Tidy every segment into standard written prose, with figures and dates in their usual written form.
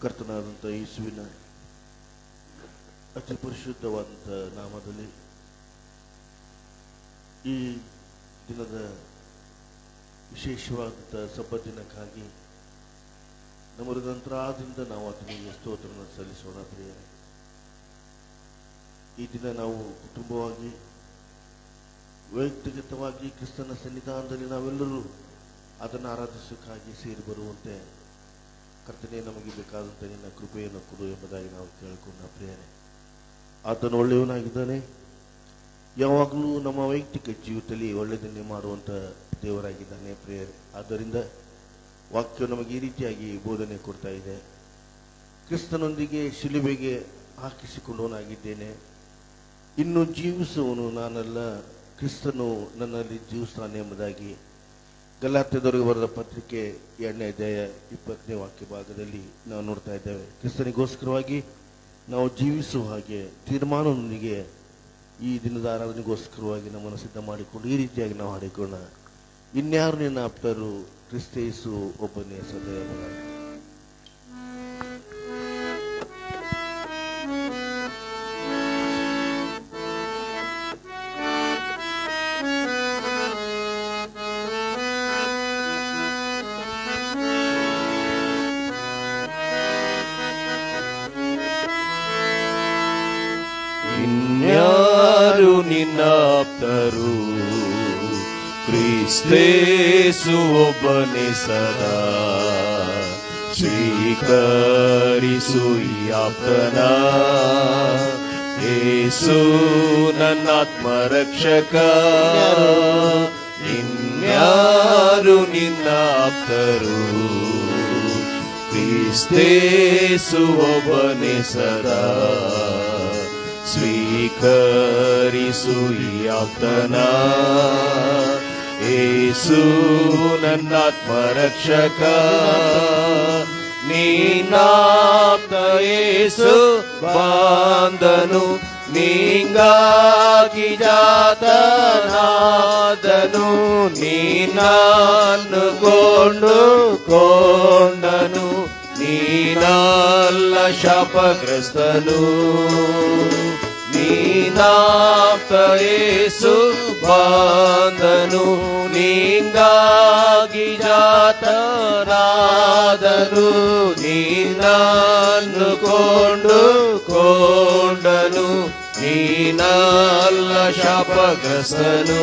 ಕರ್ತನಾದಂಥ ಯೇಸುವಿನ ಅತಿ ಪರಿಶುದ್ಧವಾದಂಥ ನಾಮದಲ್ಲಿ ಈ ದಿನದ ವಿಶೇಷವಾದಂಥ ಸಬ್ಬತ್ತಿನಕ್ಕಾಗಿ ನಮ್ಮ ಹೃದಯಾಂತರಾಳದಿಂದ ನಾವು ಆತನಿಗೆ ಸ್ತೋತ್ರವನ್ನು ಸಲ್ಲಿಸೋಣ. ಪ್ರಿಯರೇ, ಈ ದಿನ ನಾವು ಕುಟುಂಬವಾಗಿ ವೈಯಕ್ತಿಗತವಾಗಿ ಕ್ರಿಸ್ತನ ಸನ್ನಿಧಾನದಲ್ಲಿ ನಾವೆಲ್ಲರೂ ಅದನ್ನು ಆರಾಧಿಸೋಕ್ಕಾಗಿ ಸೇರಿ ಬರುವಂತೆ ಕರ್ತನೆ ನಮಗೆ ಬೇಕಾದಂಥ ನಿನ್ನ ಕೃಪೆಯನ್ನು ಕೊಡು ಎಂಬುದಾಗಿ ನಾವು ಕೇಳಿಕೊಂಡ. ಪ್ರಿಯರೇ, ಆತನು ಒಳ್ಳೆಯವನಾಗಿದ್ದಾನೆ. ಯಾವಾಗಲೂ ನಮ್ಮ ವೈಯಕ್ತಿಕ ಜೀವಿತದಲ್ಲಿ ಒಳ್ಳೆಯದನ್ನೇ ಮಾಡುವಂಥ ದೇವರಾಗಿದ್ದಾನೆ. ಪ್ರಿಯರೇ, ಆದ್ದರಿಂದ ವಾಕ್ಯ ನಮಗೆ ಈ ರೀತಿಯಾಗಿ ಬೋಧನೆ ಕೊಡ್ತಾ ಇದೆ. ಕ್ರಿಸ್ತನೊಂದಿಗೆ ಶಿಲುಬೆಗೆ ಹಾಕಿಸಿಕೊಂಡವನಾಗಿದ್ದೇನೆ, ಇನ್ನು ಜೀವಿಸುವನು ನಾನಲ್ಲ, ಕ್ರಿಸ್ತನು ನನ್ನಲ್ಲಿ ಜೀವಿಸ್ತಾನೆ ಎಂಬುದಾಗಿ ಗಲಾತ್ಯದವರಿಗೆ ಬರೆದ ಪತ್ರಿಕೆ 2ನೇ ಅಧ್ಯಾಯ 20ನೇ ವಾಕ್ಯ ಭಾಗದಲ್ಲಿ ನಾವು ನೋಡ್ತಾ ಇದ್ದೇವೆ. ಕ್ರಿಸ್ತನಿಗೋಸ್ಕರವಾಗಿ ನಾವು ಜೀವಿಸುವ ಹಾಗೆ ತೀರ್ಮಾನದೊಂದಿಗೆ ಈ ದಿನದ ಆರಾಧನೆಗೋಸ್ಕರವಾಗಿ ನಮ್ಮನ್ನು ಸಿದ್ಧ ಮಾಡಿಕೊಂಡು ಈ ರೀತಿಯಾಗಿ ನಾವು ಹಾಡಿಕೊಳ್ಳೋಣ. ಇನ್ಯಾರು ನಿನ್ನ ಆಪ್ತರು, ಕ್ರಿಸ್ತ ಯೇಸು ಒಬ್ಬನೇ ಸದಯ. ಇನ್ಯಾರು ನಿನ್ನಾಪ್ತರು, ಕ್ರಿಸ್ತೇಸು ಒಬ್ಬನೇ ಸದಾ. ಸ್ವೀಕರಿಸು ಈ ಆಪ್ತನ, ಯೇಸು ನನ್ನಾತ್ಮರಕ್ಷಕ. ಇನ್ಯಾರು ನಿನ್ನಾಪ್ತರು, ಕ್ರಿಸ್ತೇಸು ಒಬ್ಬನೇ ಸದಾ. ಸ್ವೀಕರಿಸು ಈ ಆಪ್ತನ, ಯೇಸು ನನ್ನಾತ್ಮರಕ್ಷಕ. ನೀನಾಪ್ತ ಯೇಸು ಬಾಂಧನು, ನೀಂಗಾಗಿ ಜಾತನಾದನು. ನೀನನ್ನು ಕೊಂಡುಕೊಂಡನು, ನೀನಲ್ಲ ಶಾಪಗ್ರಸ್ತನು. ನೀನಾಪ್ತ ಯೇಸು ಬಾಂಧನು, ನೀಂಗಾಗಿ ಜಾತನಾದನು. ನೀನನ್ನು ಕೊಂಡುಕೊಂಡನು, ನೀನಲ್ಲ ಶಾಪಗ್ರಸ್ತನು.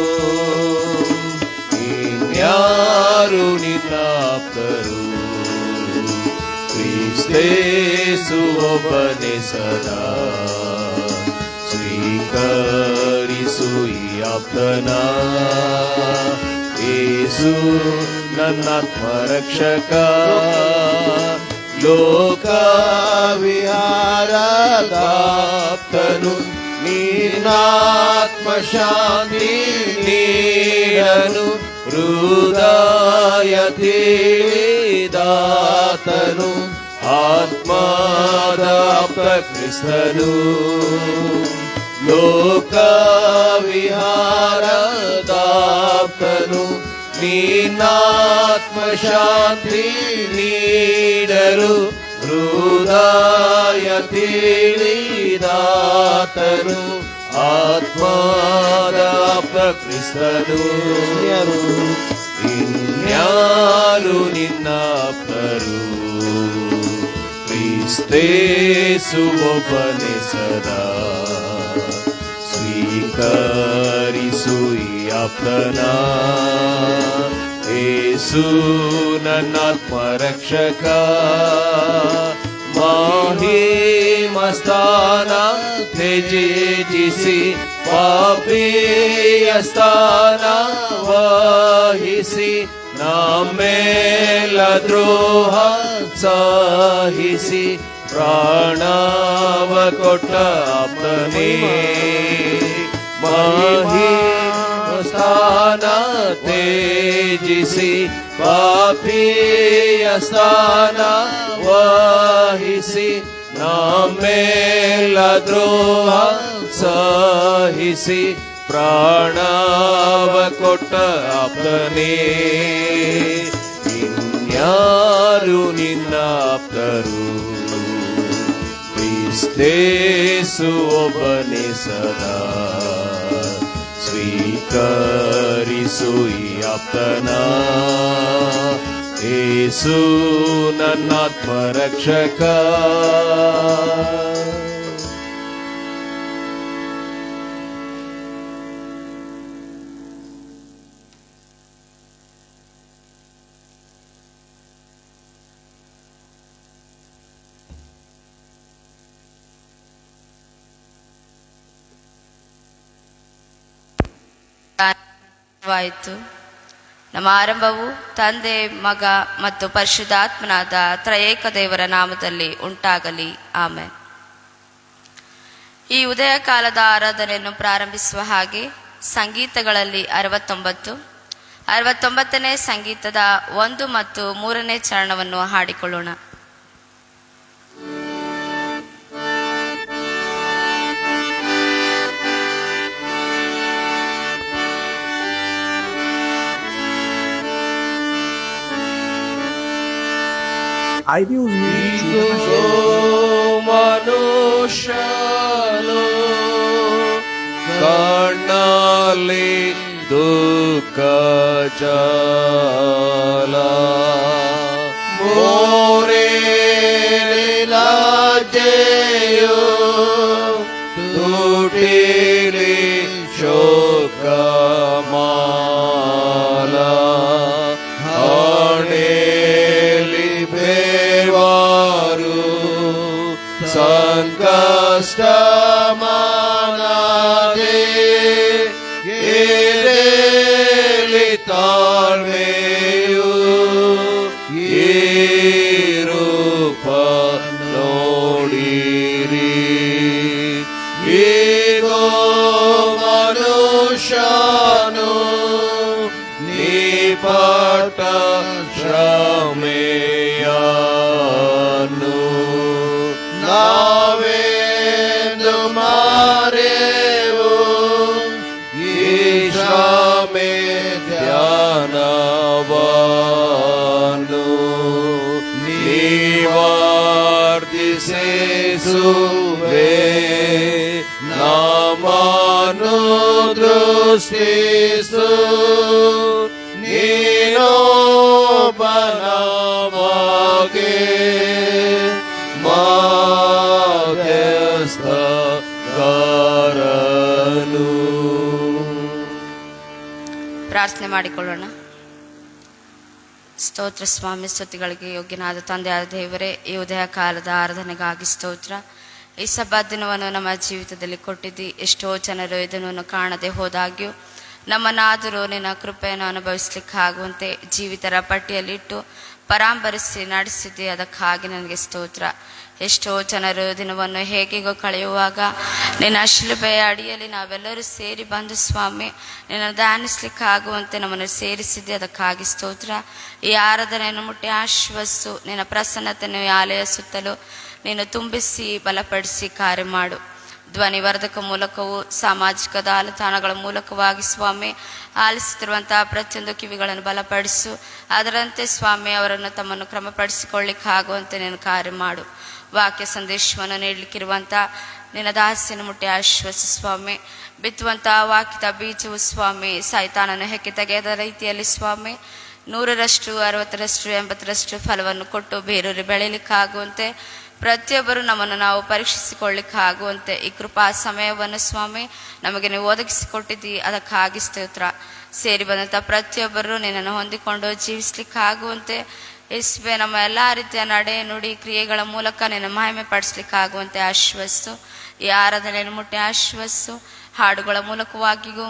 ಇನ್ಯಾರು ನಿನ್ನಾಪ್ತರು, ಕ್ರಿಸ್ತೇಸು ಒಬ್ಬನೇ ಸದಾ. ಸ್ವೀಕರಿಸು ಈ ಆಪ್ತನ, ಯೇಸು ನನ್ನಾತ್ಮರಕ್ಷಕ. ಲೋಕ ವಿಹಾರದಾಪ್ತನು, ನೀನಾತ್ಮ ಶಾಂತಿ ನೀಡನು. ಹೃದಯ ತಿಳಿದಾತನು, ಆತ್ಮದಾಪ್ತ ಕ್ರಿಸ್ತನು. ಲೋಕ ವಿಹಾರದಾಪ್ತನು, ನೀನಾತ್ಮ ಶಾಂತಿ ನೀಡಲು. ಹೃದಯ ತಿಳಿದಾತನು, ಆತ್ಮದಾಪ್ತ ಕ್ರಿಸ್ತನು. ಇನ್ಯಾರು ನಿನ್ನಾಪ್ತರು, ಕ್ರಿಸ್ತೇಸು ಒಬ್ಬನೇ ಸದಾ. ಸ್ವೀಕರಿಸು ಈ ಆಪ್ತನ, ಯೇಸು ನನ್ನಾತ್ಮರಕ್ಷಕ. ಮಹಿಮಸ್ಥಾನ ತ್ಯಜಿಸಿ, ಪಾಪಿಯ ಸ್ಥಾನ ವಹಿಸಿ, ನಮ್ಮೆಲ್ಲ ದ್ರೋಹ ಸಹಿಸಿ, ಪ್ರಾಣವ ಕೊಟ್ಟ ಆಪ್ತನೇ. ಮಹಿಮಸ್ಥಾನ ತ್ಯಜಿಸಿ, ಪಾಪಿಯ ಸ್ಥಾನ ವಹಿಸಿ, ನಮ್ಮೆಲ್ಲ ದ್ರೋಹ ಸಹಿಸಿ, ಪ್ರಾಣವ ಕೊಟ್ಟ ಆಪ್ತನೇ. ಇನ್ಯಾರು ಯಾರು ನಿನ್ನಾಪ್ತರು, ಕ್ರಿಸ್ತೇಸು ಒಬ್ಬನೇ ಸದಾ. ಸ್ವೀಕರಿಸು ಈ ಆಪ್ತನ, ಯೇಸು ನನ್ನಾತ್ಮರಕ್ಷಕ. ವಾಯಿತು. ನಮ್ಮ ಆರಂಭವು ತಂದೆ, ಮಗ ಮತ್ತು ಪರಿಶುದ್ಧಾತ್ಮನಾದ ತ್ರಯೇಕ ದೇವರ ನಾಮದಲ್ಲಿ ಉಂಟಾಗಲಿ. ಆಮೆನ್. ಈ ಉದಯ ಕಾಲದ ಆರಾಧನೆಯನ್ನು ಪ್ರಾರಂಭಿಸುವ ಹಾಗೆ ಸಂಗೀತಗಳಲ್ಲಿ 69ನೇ ಸಂಗೀತದ 1 ಮತ್ತು 3ನೇ ಚರಣವನ್ನು ಹಾಡಿಕೊಳ್ಳೋಣ. ಮನುಷ್ಯನು ಕಣ್ಣಲ್ಲಿ ದುಃಖ ಜಾಲ, ಮೋರೆಲಾಜೆಯು ತುಟಿಲಿ ಶೋಕ ಮಾಲ, ಹಣೆಲಿ ಬೇವಾರು ಸಂಕಷ್ಟ ಮಾನದೆ, ಏರೇಲಿ ತಾಳ್ಮೆಯು ಈ ರೂಪ ನೋಡಿರಿ. ಈಗೋ ಮನುಷ್ಯನು ನಿಪಟ ಶ್ರಮೆಯನ್ನು ನಾವೆಂದು ಮಾರೆವು, ಈ ಶ್ರಮೆ ಧ್ಯಾನವನ್ನು ನಿವರ್ತಿಸುವೆ. ನಮ್ಮನ್ನು ದೃಷ್ಟಿಸು, ನೀನೊಬ್ಬನವಾಗೆ ಮಾಧ್ಯಸ್ಥಗಾರನು. ಪ್ರಾರ್ಥನೆ ಮಾಡಿಕೊಳ್ಳೋಣ. ಸ್ತೋತ್ರ ಸ್ವಾಮಿ, ಸ್ತುತಿಗಳಿಗೆ ಯೋಗ್ಯನಾದ ತಂದೆಯಾದ ದೇವರೇ, ಈ ಉದಯ ಕಾಲದ ಆರಾಧನೆಗಾಗಿ ಸ್ತೋತ್ರ. ಈ ಸಬ್ಬಾ ದಿನವನ್ನು ನಮ್ಮ ಜೀವಿತದಲ್ಲಿ ಕೊಟ್ಟಿದ್ದಿ. ಎಷ್ಟೋ ಜನರು ಇದನ್ನು ಕಾಣದೆ ಹೋದಾಗ್ಯೂ ನಮ್ಮನ್ನಾದರೂ ನಿನ್ನ ಕೃಪೆಯನ್ನು ಅನುಭವಿಸ್ಲಿಕ್ಕಾಗುವಂತೆ ಜೀವಿತರ ಪಟ್ಟಿಯಲ್ಲಿಟ್ಟು ಪರಾಂಬರಿಸಿ ನಡೆಸಿದ್ದೆ. ಅದಕ್ಕಾಗಿ ನನಗೆ ಸ್ತೋತ್ರ. ಎಷ್ಟೋ ಜನರು ದಿನವನ್ನು ಹೇಗೆಗೋ ಕಳೆಯುವಾಗ ನಿನ್ನ ಶಿಲುಬೆಯ ಅಡಿಯಲ್ಲಿ ನಾವೆಲ್ಲರೂ ಸೇರಿ ಬಂದು ಸ್ವಾಮಿ ನಿನ್ನ ಧ್ಯಾನಿಸ್ಲಿಕ್ಕಾಗುವಂತೆ ನಮ್ಮನ್ನು ಸೇರಿಸಿದ್ದೆ. ಅದಕ್ಕಾಗಿ ಸ್ತೋತ್ರ. ಈ ಆರಾಧನೆಯನ್ನು ಮುಟ್ಟಿ ಆಶ್ವಸ್ಸು. ನಿನ್ನ ಪ್ರಸನ್ನತೆಯನ್ನು ಈ ಆಲಯ ಸುತ್ತಲೂ ನೀನು ತುಂಬಿಸಿ ಬಲಪಡಿಸಿ ಕಾರ್ಯ ಮಾಡು. ಧ್ವನಿವರ್ಧಕ ಮೂಲಕವೂ ಸಾಮಾಜಿಕ ಜಾಲತಾಣಗಳ ಮೂಲಕವಾಗಿ ಸ್ವಾಮಿ ಆಲಿಸುತ್ತಿರುವಂತಹ ಪ್ರತಿಯೊಂದು ಕಿವಿಗಳನ್ನು ಬಲಪಡಿಸು. ಅದರಂತೆ ಸ್ವಾಮಿ ಅವರನ್ನು ತಮ್ಮನ್ನು ಕ್ರಮಪಡಿಸಿಕೊಳ್ಳಿಕ್ಕಾಗುವಂತೆ ನೀನು ಕಾರ್ಯ ಮಾಡು. ವಾಕ್ಯ ಸಂದೇಶವನ್ನು ನೀಡಲಿಕ್ಕಿರುವಂಥ ನಿನ್ನ ದಾಸಿಯನ್ನು ಮುಟ್ಟಿ ಆಶ್ವಸಿ ಸ್ವಾಮಿ. ಬಿತ್ತುವಂತಹ ವಾಕ್ಯದ ಬೀಜವು ಸ್ವಾಮಿ ಸೈತಾನನ್ನು ಹೆಕ್ಕಿ ತೆಗೆಯದ ರೀತಿಯಲ್ಲಿ ಸ್ವಾಮಿ 100ರಷ್ಟು 60ರಷ್ಟು 80ರಷ್ಟು ಫಲವನ್ನು ಕೊಟ್ಟು ಬೇರೂರಿ ಬೆಳೀಲಿಕ್ಕಾಗುವಂತೆ ಪ್ರತಿಯೊಬ್ಬರು ನಮ್ಮನ್ನು ನಾವು ಪರೀಕ್ಷಿಸಿಕೊಳ್ಳಿಕ್ಕಾಗುವಂತೆ ಈ ಕೃಪಾ ಸಮಯವನ್ನು ಸ್ವಾಮಿ ನಮಗೆ ನೀವು ಒದಗಿಸಿಕೊಟ್ಟಿದ್ದೀ. ಅದಕ್ಕಾಗಿ ಸ್ತೋತ್ರ. ಸೇರಿ ಬಂದಂಥ ಪ್ರತಿಯೊಬ್ಬರು ನಿನ್ನನ್ನು ಹೊಂದಿಕೊಂಡು ಜೀವಿಸ್ಲಿಕ್ಕಾಗುವಂತೆ ಯೇಸುವೆ ನಮ್ಮ ಎಲ್ಲ ರೀತಿಯ ನಡೆ ನುಡಿ ಕ್ರಿಯೆಗಳ ಮೂಲಕ ನಿನ್ನ ಮಹಿಮೆ ಪಡಿಸ್ಲಿಕ್ಕಾಗುವಂತೆ ಆಶ್ವಸ್ಸು. ಈ ಆರಾಧನೆಯನ್ನು ಮುಟ್ಟಿ ಆಶ್ವಸ್ಸು. ಹಾಡುಗಳ ಮೂಲಕವಾಗಿಯೂ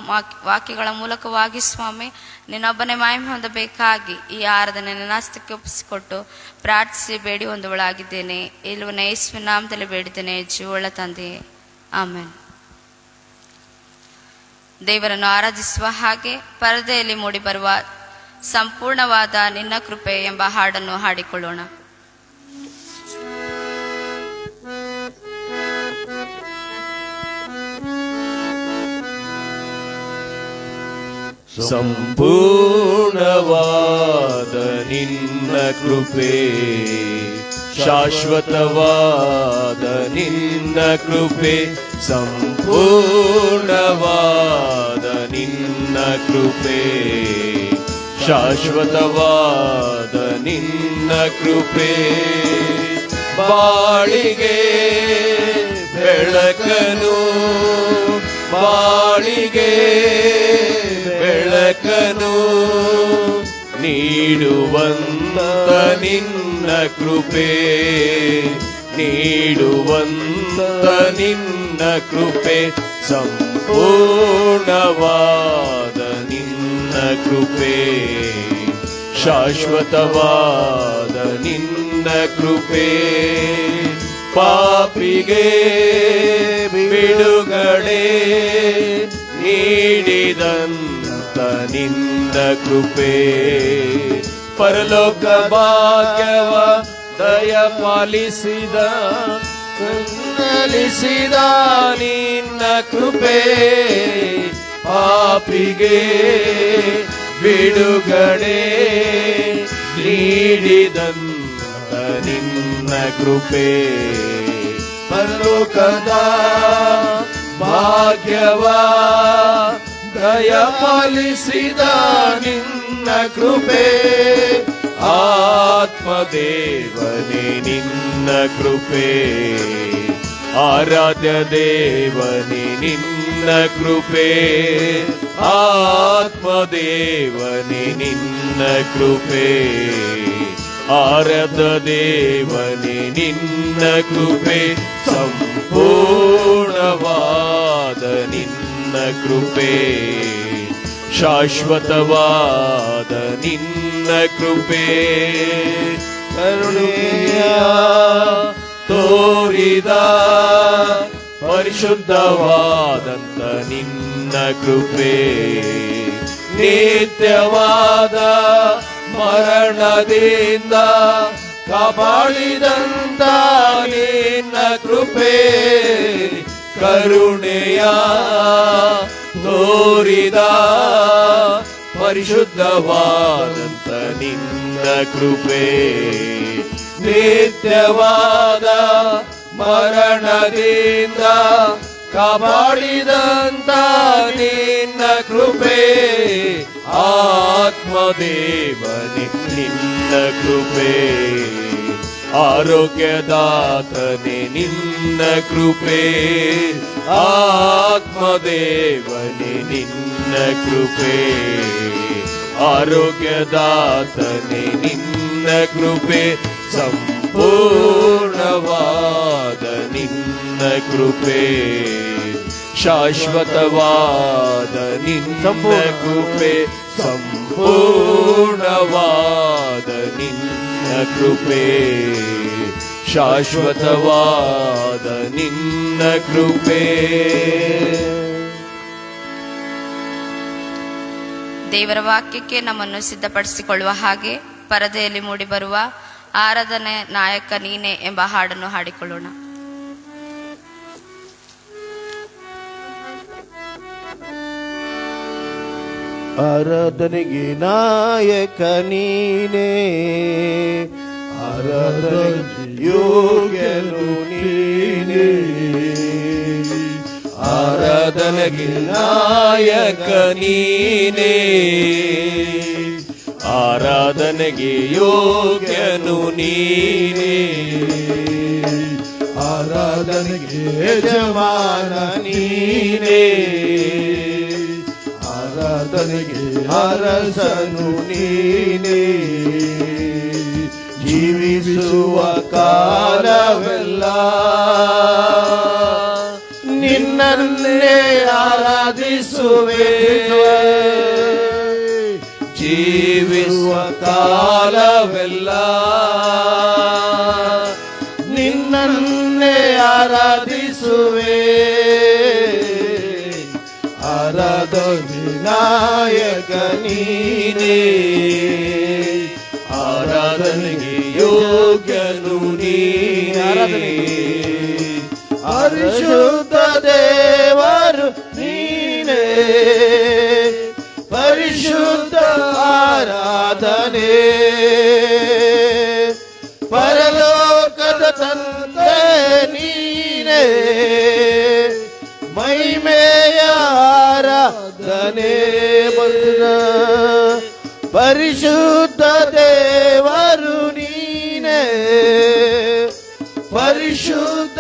ವಾಕ್ಯಗಳ ಮೂಲಕವಾಗಿ ಸ್ವಾಮಿ ನಿನ್ನೊಬ್ಬನೇ ಮಹಿಮೆ ಹೊಂದಬೇಕಾಗಿ ಈ ಆರಾಧನೆಯನ್ನು ನಾಸ್ತಕ್ಕೆ ಒಪ್ಪಿಸಿಕೊಟ್ಟು ಪ್ರಾರ್ಥಿಸಿ ಬೇಡಿ ಹೊಂದುವಳಾಗಿದ್ದೇನೆ. ಇಲ್ಲವನ್ನ ಯೇಸುವಿನ ನಾಮದಲ್ಲಿ ಬೇಡಿದ್ದೇನೆ, ಜೀವಳ ತಂದೆಯೇ, ಆಮೆನ್. ದೇವರನ್ನು ಆರಾಧಿಸುವ ಹಾಗೆ ಪರದೆಯಲ್ಲಿ ಮೂಡಿಬರುವ ಸಂಪೂರ್ಣವಾದ ನಿನ್ನ ಕೃಪೆ ಎಂಬ ಹಾಡನ್ನು ಹಾಡಿಕೊಳ್ಳೋಣ. ಸಂಪೂರ್ಣವಾದ ನಿನ್ನ ಕೃಪೆ, ಶಾಶ್ವತವಾದ ನಿನ್ನ ಕೃಪೆ, ಸಂಪೂರ್ಣವಾದ ನಿನ್ನ ಕೃಪೆ, ಶಾಶ್ವತವಾದ ನಿನ್ನ ಕೃಪೆ. ಬಾಳಿಗೆ ಬೆಳಕನು, ಬಾಳಿಗೆ ಬೆಳಕನು ನೀಡುವಂತ ನಿನ್ನ ಕೃಪೆ, ನೀಡುವಂತ ನಿನ್ನ ಕೃಪೆ, ಸಂಪೂರ್ಣವಾದ ನಿನ್ನ ಕೃಪೆ, ಶಾಶ್ವತವಾದ ನಿನ್ನ ಕೃಪೆ. ಪಾಪಿಗೆ ಬಿಡುಗಡೆ ನೀಡಿದಂತ ನಿನ್ನ ಕೃಪೆ, ಪರಲೋಕ ಭಾಗ್ಯವ ದಯಪಾಲಿಸಿದ ಕನ್ನಲಿಸಿದ ನಿನ್ನ ಕೃಪೆ, ಪಾಪಿಗೆ ಬಿಡುಗಡೆ ನೀಡಿದಂತ ನಿನ್ನ ಕೃಪೆ, ಪರಲೋಕದ ಭಾಗ್ಯವ ದಯಪಾಲಿಸಿದ ನಿನ್ನ ಕೃಪೆ, ಆತ್ಮದೇವನೇ ನಿನ್ನ ಕೃಪೆ, ಆರಾಧ್ಯ ದೇವನೇ ನಿನ್ನ ಕೃಪೆ, ಆತ್ಮದೇವನೇ ನಿನ್ನ ಕೃಪೆ, ಆರಾಧ್ಯ ದೇವನೇ ನಿನ್ನ ಕೃಪೆ, ಸಂಪೂರ್ಣವಾದ ನಿನ್ನ ಕೃಪೆ, ಶಾಶ್ವತವಾದ ನಿನ್ನ ಕೃಪೆ. ಕರುಣೆಯ ತೋರಿದ ಪರಿಶುದ್ಧವಾದಂತ ನಿನ್ನ ಕೃಪೆ, ನಿತ್ಯವಾದ ಮರಣದಿಂದ ಕಾಪಾಡಿದಂತ ನಿನ್ನ ಕೃಪೆ, ಕರುಣೆಯ ತೋರಿದ ಪರಿಶುದ್ಧವಾದಂತ ನಿನ್ನ ಕೃಪೆ, ನಿತ್ಯವಾದ ಮರಣದಿಂದ ಕಾಪಾಡಿದಂತ ನಿನ್ನ ಕೃಪೆ, ಆತ್ಮದೇವನೇ ನಿನ್ನ ಕೃಪೆ, ಆರೋಗ್ಯದಾತನೇ ನಿನ್ನ ಕೃಪೆ, ಆತ್ಮದೇವನೇ ನಿನ್ನ ಕೃಪೆ, ಆರೋಗ್ಯದಾತನೇ ನಿನ್ನ ಕೃಪೆ, ಸಂಪೂರ್ಣವಾದ ನಿನ್ನ ಕೃಪೆ, ಶಾಶ್ವತವಾದ ನಿನ್ನ ಕೃಪೆ, ಸಂಪೂರ್ಣವಾದ ನಿನ್ನ ಕೃಪೆ, ಶಾಶ್ವತವಾದ ನಿನ್ನ ಕೃಪೆ. ದೇವರ ವಾಕ್ಯಕ್ಕೆ ನಮ್ಮನ್ನು ಸಿದ್ಧಪಡಿಸಿಕೊಳ್ಳುವ ಹಾಗೆ ಪರದೆಯಲ್ಲಿ ಮೂಡಿಬರುವ ಆರಾಧನೆ ನಾಯಕ ನೀನೆ ಎಂಬ ಹಾಡನ್ನು ಹಾಡಿಕೊಳ್ಳೋಣ. ಆರಾಧನೆಗೆ ನಾಯಕ ನೀನೇ, ಆರಾಧನೆಗೆ ಯೋಗ್ಯನು ನೀನೇ, ಆರಾಧನೆಗೆ ನಾಯಕ ನೀನೇ, ಆರಾಧನೆಗೆ ಯೋಗ್ಯನು ನೀನೇ, ಆರಾಧನೆಗೆ ಯಜಮಾನ ನೀನೇ, ಆರಾಧನೆಗೆ ಅರಸನು ನೀನೇ, ಜೀವಿಸುವ ಕಾಲವೆಲ್ಲ ನಿನ್ನನ್ನೇ ಆರಾಧಿಸುವೆ, ಜೀವಿಸುವ ಕಾಲವೆಲ್ಲ ನಿನ್ನನ್ನೇ ಆರಾಧಿಸುವೆ, ಆರಾಧನೆ ನಾಯಕ ನೀನೇ, ಆರಾಧನೆಗೆ ಯೋಗ್ಯನು ನೀನೇ, ಪರಿಶುದ್ಧ ದೇವರು ನೀನೇ, ಪರಿಶುದ್ಧ ಆರಾಧನೆ ನೀನೇ, ಮಹಿಮೆಯ ಆರಾಧನೆ ಬಂದ ಪರಿಶುದ್ಧ ದೇವರು ನೀನೇ, ಪರಿಶುದ್ಧ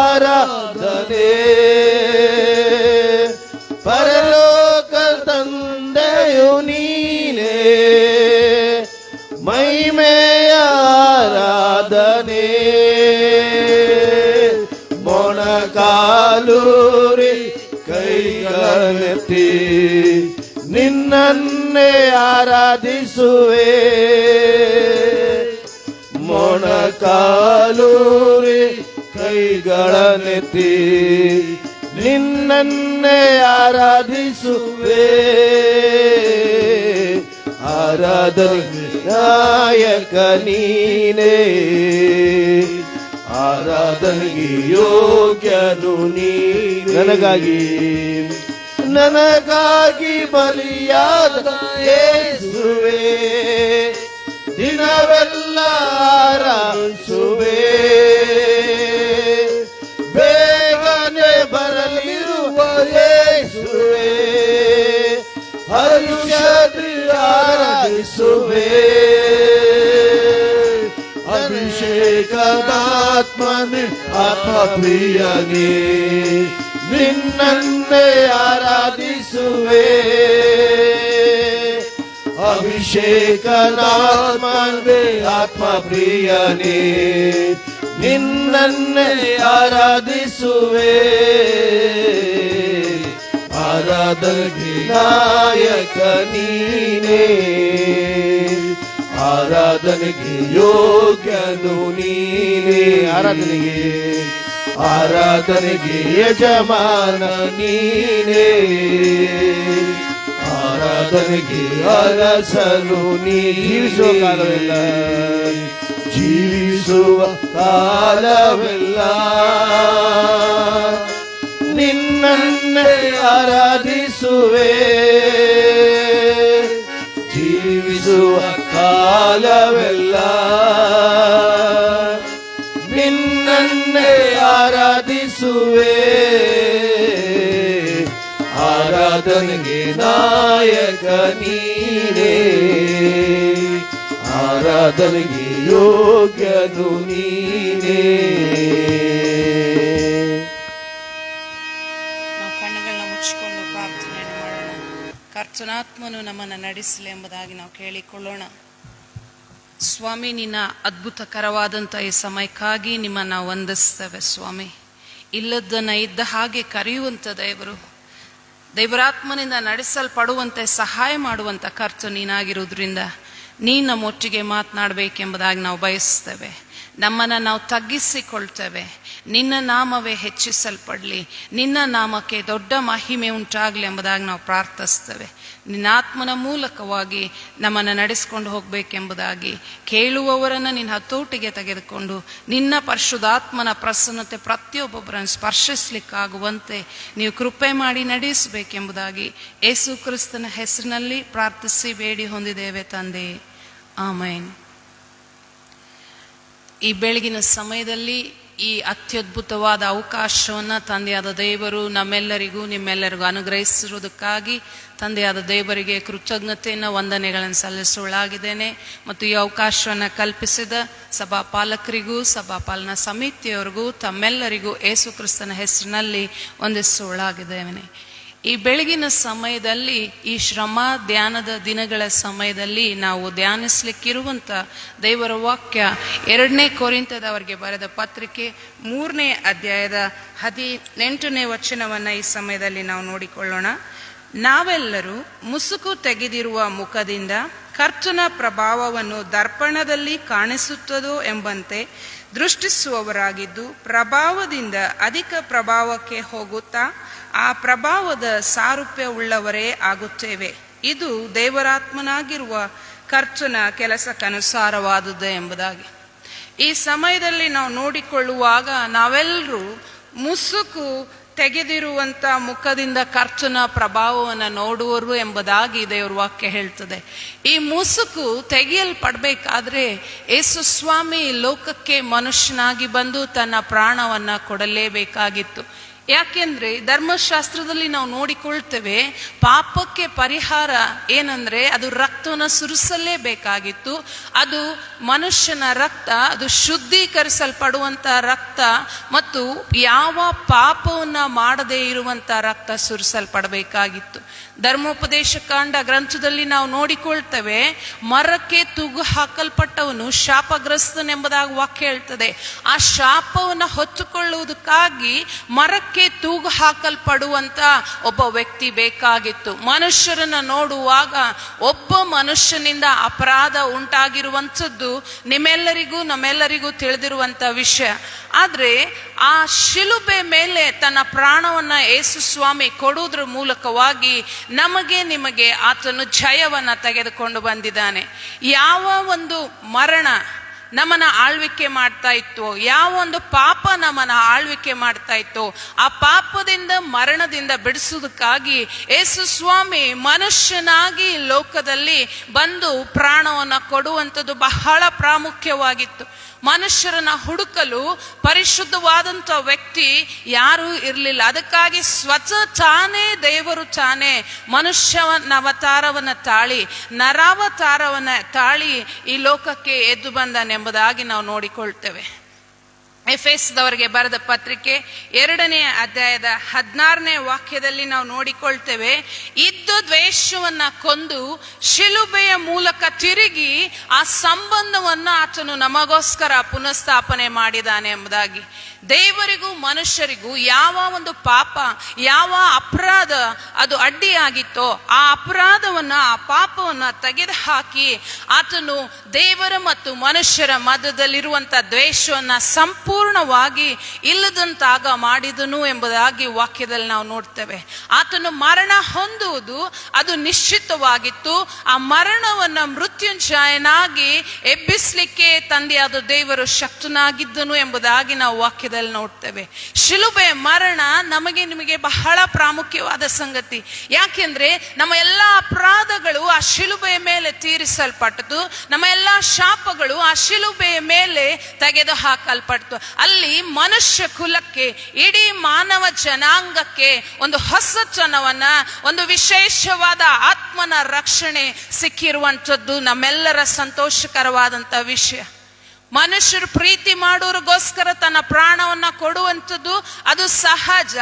ಆರಾಧನೆ ಪರಲೋಕ ತಂದೆಯು ನೀನೇ, ಮಹಿಮೆಯ ಆರಾಧನೆ ಮೊಣಕಾಲೂರಿ ಕೈಗಳೆತ್ತಿ ನಿನ್ನನ್ನೇ ಆರಾಧಿಸುವೆ, ಮೊಣಕಾಲೂರಿ ಕೈಗಳನ್ನೆತ್ತಿ ನಿನ್ನನ್ನೇ ಆರಾಧಿಸುವೆ, ಆರಾಧನೆ ನಾಯಕ ನೀನೇ, ಆರಾಧನೆಗೆ ಯೋಗ್ಯನು ನೀನೇ, ನನಗಾಗಿ ಬಲಿಯಾದ ಯೇಸುವೆ, ದಿನವೆಲ್ಲ ಆರಾಧಿಸುವೆ, ಬೇಗನೆ ಬರಲಿರುವ ಯೇಸುವೆ, ಹರುಷದಿ ಆರಾಧಿಸುವೆ, ಅಭಿಷೇಕದಾತ್ಮನೇ ಆತ್ಮಪ್ರಿಯನೇ ನಿನ್ನನ್ನೇ ಆರಾಧಿಸುವೆ, ಅಭಿಷೇಕನಾತ್ಮನೇ ಆತ್ಮಪ್ರಿಯನೇ ನಿನ್ನನ್ನೇ ಆರಾಧಿಸುವೆ, ಆರಾಧನೆಗೆ ನಾಯಕ ನೀನೇ, ಆರಾಧನೆಗೆ ಯೋಗ್ಯನು ನೀನೇ, ಆರಾಧನೆಗೆ ಯಜಮಾನ ನೀನೇ, ಆರಾಧನೆಗೆ ಅರಸನು ಜೀವಿಸುವ ಕಾಲವೆಲ್ಲ ನಿನ್ನನ್ನೇ ಆರಾಧಿಸುವೆ, ಜೀವಿಸುವ ಕಾಲವೆಲ್ಲ ನಿನ್ನನ್ನೇ ಆರಾಧಿಸುವೆ, ಆರಾಧನೆಗೆ ನಾಯಕ ನೀನೇ, ಆರಾಧನೆಗೆ ಯೋಗ್ಯನು ನೀನೇ. ನಾವು ಕಣ್ಣುಗಳನ್ನ ಮುಚ್ಚಿಕೊಂಡು ಪ್ರಾರ್ಥನೆಯನ್ನು ಮಾಡೋಣ. ಕರ್ತನಾತ್ಮನು ನಮ್ಮನ್ನು ನಡೆಸಲಿ ಎಂಬುದಾಗಿ ನಾವು ಕೇಳಿಕೊಳ್ಳೋಣ. ಸ್ವಾಮಿ, ನಿನ್ನ ಅದ್ಭುತಕರವಾದಂಥ ಈ ಸಮಯಕ್ಕಾಗಿ ನಿಮ್ಮನ್ನು ವಂದಿಸ್ತೇವೆ ಸ್ವಾಮಿ. ಇಲ್ಲದನ್ನು ಇದ್ದ ಹಾಗೆ ಕರೆಯುವಂಥ ದೇವರಾತ್ಮನಿಂದ ನಡೆಸಲ್ಪಡುವಂತೆ ಸಹಾಯ ಮಾಡುವಂಥ ಕರ್ತ ನೀನಾಗಿರುವುದರಿಂದ ನೀನು ನಮ್ಮೊಟ್ಟಿಗೆ ಮಾತನಾಡಬೇಕೆಂಬುದಾಗಿ ನಾವು ಬಯಸ್ತೇವೆ. ನಮ್ಮನ್ನು ನಾವು ತಗ್ಗಿಸಿಕೊಳ್ತೇವೆ. ನಿನ್ನ ನಾಮವೇ ಹೆಚ್ಚಿಸಲ್ಪಡಲಿ, ನಿನ್ನ ನಾಮಕ್ಕೆ ದೊಡ್ಡ ಮಹಿಮೆ ಉಂಟಾಗಲಿ ಎಂಬುದಾಗಿ ನಾವು ಪ್ರಾರ್ಥಿಸ್ತೇವೆ. ನಿನ್ನ ಆತ್ಮನ ಮೂಲಕವಾಗಿ ನಮ್ಮನ್ನು ನಡೆಸ್ಕೊಂಡು ಹೋಗಬೇಕೆಂಬುದಾಗಿ ಕೇಳುವವರನ್ನು ನಿನ್ನ ಹತೋಟಿಗೆ ತೆಗೆದುಕೊಂಡು ನಿನ್ನ ಪರಿಶುದ್ಧಾತ್ಮನ ಪ್ರಸನ್ನತೆ ಪ್ರತಿಯೊಬ್ಬೊಬ್ಬರನ್ನು ಸ್ಪರ್ಶಿಸಲಿಕ್ಕಾಗುವಂತೆ ನೀವು ಕೃಪೆ ಮಾಡಿ ನಡೆಸಬೇಕೆಂಬುದಾಗಿ ಯೇಸು ಕ್ರಿಸ್ತನ ಹೆಸರಿನಲ್ಲಿ ಪ್ರಾರ್ಥಿಸಿ ಬೇಡಿ ಹೊಂದಿದ್ದೇವೆ ತಂದೆ, ಆಮೇನ್. ಈ ಬೆಳಗಿನ ಸಮಯದಲ್ಲಿ ಈ ಅತ್ಯದ್ಭುತವಾದ ಅವಕಾಶವನ್ನು ತಂದೆಯಾದ ದೇವರು ನಮ್ಮೆಲ್ಲರಿಗೂ ನಿಮ್ಮೆಲ್ಲರಿಗೂ ಅನುಗ್ರಹಿಸಿರುವುದಕ್ಕಾಗಿ ತಂದೆಯಾದ ದೇವರಿಗೆ ಕೃತಜ್ಞತೆಯನ್ನು ವಂದನೆಗಳನ್ನು ಸಲ್ಲಿಸುವಳಾಗಿದ್ದೇನೆ. ಮತ್ತು ಈ ಅವಕಾಶವನ್ನು ಕಲ್ಪಿಸಿದ ಸಭಾಪಾಲಕರಿಗೂ ಸಭಾಪಾಲನಾ ಸಮಿತಿಯವರಿಗೂ ತಮ್ಮೆಲ್ಲರಿಗೂ ಯೇಸು ಕ್ರಿಸ್ತನ ಹೆಸರಿನಲ್ಲಿ ವಂದಿಸುವಳಾಗಿದ್ದೇನೆ. ಈ ಬೆಳಗಿನ ಸಮಯದಲ್ಲಿ ಈ ಶ್ರಮ ಧ್ಯಾನದ ದಿನಗಳ ಸಮಯದಲ್ಲಿ ನಾವು ಧ್ಯಾನಿಸಲಿಕ್ಕಿರುವಂಥ ದೇವರ ವಾಕ್ಯ 2ನೇ ಕೊರಿಂಥದವರಿಗೆ ಬರೆದ ಪತ್ರಿಕೆ 3ನೇ ಅಧ್ಯಾಯದ 18ನೇ ವಚನವನ್ನು ಈ ಸಮಯದಲ್ಲಿ ನಾವು ನೋಡಿಕೊಳ್ಳೋಣ. ನಾವೆಲ್ಲರೂ ಮುಸುಕು ತೆಗೆದಿರುವ ಮುಖದಿಂದ ಕರ್ತನ ಪ್ರಭಾವವನ್ನು ದರ್ಪಣದಲ್ಲಿ ಕಾಣಿಸುತ್ತದೋ ಎಂಬಂತೆ ದೃಷ್ಟಿಸುವವರಾಗಿದ್ದು ಪ್ರಭಾವದಿಂದ ಅಧಿಕ ಪ್ರಭಾವಕ್ಕೆ ಹೋಗುತ್ತಾ ಆ ಪ್ರಭಾವದ ಸಾರೂಪ್ಯವುಳ್ಳವರೇ ಆಗುತ್ತೇವೆ. ಇದು ದೇವರಾತ್ಮನಾಗಿರುವ ಕರ್ತನ ಕೆಲಸಕ್ಕನುಸಾರವಾದುದು ಎಂಬುದಾಗಿ ಈ ಸಮಯದಲ್ಲಿ ನಾವು ನೋಡಿಕೊಳ್ಳುವಾಗ ನಾವೆಲ್ಲರೂ ಮುಸುಕು ತೆಗೆದಿರುವಂಥ ಮುಖದಿಂದ ಕರ್ತನ ಪ್ರಭಾವವನ್ನು ನೋಡುವರು ಎಂಬುದಾಗಿ ದೇವರ ವಾಕ್ಯ ಹೇಳ್ತದೆ. ಈ ಮುಸುಕು ತೆಗೆಯಲ್ಪಡಬೇಕಾದ್ರೆ ಯೇಸು ಸ್ವಾಮಿ ಲೋಕಕ್ಕೆ ಮನುಷ್ಯನಾಗಿ ಬಂದು ತನ್ನ ಪ್ರಾಣವನ್ನು ಕೊಡಲೇಬೇಕಾಗಿತ್ತು. ಯಾಕೆಂದ್ರೆ ಧರ್ಮಶಾಸ್ತ್ರದಲ್ಲಿ ನಾವು ನೋಡಿಕೊಳ್ತೇವೆ, ಪಾಪಕ್ಕೆ ಪರಿಹಾರ ಏನಂದ್ರೆ ಅದು ರಕ್ತವನ್ನು ಸುರಿಸಲೇಬೇಕಾಗಿತ್ತು. ಅದು ಮನುಷ್ಯನ ರಕ್ತ, ಅದು ಶುದ್ಧೀಕರಿಸಲ್ಪಡುವಂತ ರಕ್ತ ಮತ್ತು ಯಾವ ಪಾಪವನ್ನ ಮಾಡದೇ ಇರುವಂತ ರಕ್ತ ಸುರಿಸಲ್ಪಡಬೇಕಾಗಿತ್ತು. ಧರ್ಮೋಪದೇಶ ಕಾಂಡ ಗ್ರಂಥದಲ್ಲಿ ನಾವು ನೋಡಿಕೊಳ್ತೇವೆ, ಮರಕ್ಕೆ ತೂಗು ಹಾಕಲ್ಪಟ್ಟವನು ಶಾಪಗ್ರಸ್ತನೆಂಬುದಾಗಿ ವಾಕ್ಯ ಹೇಳ್ತದೆ. ಆ ಶಾಪವನ್ನು ಹೊತ್ತುಕೊಳ್ಳುವುದಕ್ಕಾಗಿ ಮರಕ್ಕೆ ತೂಗು ಹಾಕಲ್ಪಡುವಂತ ಒಬ್ಬ ವ್ಯಕ್ತಿ ಬೇಕಾಗಿತ್ತು. ಮನುಷ್ಯರನ್ನ ನೋಡುವಾಗ ಒಬ್ಬ ಮನುಷ್ಯನಿಂದ ಅಪರಾಧ ಉಂಟಾಗಿರುವಂಥದ್ದು ನಮ್ಮೆಲ್ಲರಿಗೂ ತಿಳಿದಿರುವಂತ ವಿಷಯ. ಆದ್ರೆ ಆ ಶಿಲುಬೆ ಮೇಲೆ ತನ್ನ ಪ್ರಾಣವನ್ನ ಯೇಸು ಸ್ವಾಮಿ ಕೊಡುವುದರ ಮೂಲಕವಾಗಿ ನಮಗೆ ನಿಮಗೆ ಆತನು ಜಯವನ್ನ ತೆಗೆದುಕೊಂಡು ಬಂದಿದ್ದಾನೆ. ಯಾವ ಒಂದು ಮರಣ ನಮ್ಮನ್ನ ಆಳ್ವಿಕೆ ಮಾಡ್ತಾ ಇತ್ತು, ಯಾವ ಒಂದು ಪಾಪ ನಮ್ಮನ್ನ ಆಳ್ವಿಕೆ ಮಾಡ್ತಾ ಇತ್ತು, ಆ ಪಾಪದಿಂದ ಮರಣದಿಂದ ಬಿಡಿಸುವುದಕ್ಕಾಗಿ ಯೇಸು ಸ್ವಾಮಿ ಮನುಷ್ಯನಾಗಿ ಲೋಕದಲ್ಲಿ ಬಂದು ಪ್ರಾಣವನ್ನ ಕೊಡುವಂಥದ್ದು ಬಹಳ ಪ್ರಾಮುಖ್ಯವಾಗಿತ್ತು. ಮನುಷ್ಯರನ್ನ ಹುಡುಕಲು ಪರಿಶುದ್ಧವಾದಂಥ ವ್ಯಕ್ತಿ ಯಾರೂ ಇರಲಿಲ್ಲ. ಅದಕ್ಕಾಗಿ ಸ್ವತಃ ತಾನೇ ದೇವರು ತಾನೇ ಮನುಷ್ಯನ ಅವತಾರವನ್ನ ತಾಳಿ ನರಾವತಾರವನ್ನ ತಾಳಿ ಈ ಲೋಕಕ್ಕೆ ಎದ್ದು ಬಂದನೆಂಬುದಾಗಿ ನಾವು ನೋಡಿಕೊಳ್ತೇವೆ. ಎಫೆಸದವರಿಗೆ ಬರೆದ ಪತ್ರಿಕೆ 2ನೇ ಅಧ್ಯಾಯದ 16ನೇ ವಾಕ್ಯದಲ್ಲಿ ನಾವು ನೋಡಿಕೊಳ್ತೇವೆ, ಇದ್ದ ದ್ವೇಷವನ್ನ ಕೊಂದು ಶಿಲುಬೆಯ ಮೂಲಕ ತಿರುಗಿ ಆ ಸಂಬಂಧವನ್ನ ಆತನು ನಮಗೋಸ್ಕರ ಪುನಃಸ್ಥಾಪನೆ ಮಾಡಿದಾನೆ ಎಂಬುದಾಗಿ. ದೇವರಿಗೂ ಮನುಷ್ಯರಿಗೂ ಯಾವ ಒಂದು ಪಾಪ, ಯಾವ ಅಪರಾಧ ಅದು ಅಡ್ಡಿಯಾಗಿತ್ತೋ ಆ ಅಪರಾಧವನ್ನ, ಆ ಪಾಪವನ್ನ ತೆಗೆದು ಹಾಕಿ ಆತನು ದೇವರ ಮತ್ತು ಮನುಷ್ಯರ ಮಧ್ಯದಲ್ಲಿರುವಂತ ದ್ವೇಷವನ್ನ ಸಂಪೂರ್ಣವಾಗಿ ಇಲ್ಲದಂತಾಗ ಮಾಡಿದನು ಎಂಬುದಾಗಿ ವಾಕ್ಯದಲ್ಲಿ ನಾವು ನೋಡ್ತೇವೆ. ಆತನು ಮರಣ ಹೊಂದುವುದು ಅದು ನಿಶ್ಚಿತವಾಗಿತ್ತು. ಆ ಮರಣವನ್ನ ಮೃತ್ಯುಂಜಯನಾಗಿ ಎಬ್ಬಿಸ್ಲಿಕ್ಕೆ ತಂದೆಯಾದ ದೇವರು ಶಕ್ತನಾಗಿದ್ದನು ಎಂಬುದಾಗಿ ನಾವು ವಾಕ್ಯ ನೋಡ್ತೇವೆ. ಶಿಲುಬೆ ಮರಣ ನಮಗೆ ನಿಮಗೆ ಬಹಳ ಪ್ರಾಮುಖ್ಯವಾದ ಸಂಗತಿ. ಯಾಕೆಂದ್ರೆ ನಮ್ಮ ಎಲ್ಲಾ ಅಪರಾಧಗಳು ಆ ಶಿಲುಬೆಯ ಮೇಲೆ ತೀರಿಸಲ್ಪಟ್ಟದು, ನಮ್ಮ ಎಲ್ಲಾ ಶಾಪಗಳು ಆ ಶಿಲುಬೆಯ ಮೇಲೆ ತೆಗೆದು ಹಾಕಲ್ಪಟ್ಟು ಅಲ್ಲಿ ಮನುಷ್ಯ ಕುಲಕ್ಕೆ, ಇಡೀ ಮಾನವ ಜನಾಂಗಕ್ಕೆ ಒಂದು ಹೊಸತನವನ್ನ, ಒಂದು ವಿಶೇಷವಾದ ಆತ್ಮನ ರಕ್ಷಣೆ ಸಿಕ್ಕಿರುವಂಥದ್ದು ನಮ್ಮೆಲ್ಲರ ಸಂತೋಷಕರವಾದಂಥ ವಿಷಯ. ಮನುಷ್ಯರು ಪ್ರೀತಿ ಮಾಡೋರಿಗೋಸ್ಕರ ತನ್ನ ಪ್ರಾಣವನ್ನ ಕೊಡುವಂಥದ್ದು ಅದು ಸಹಜ.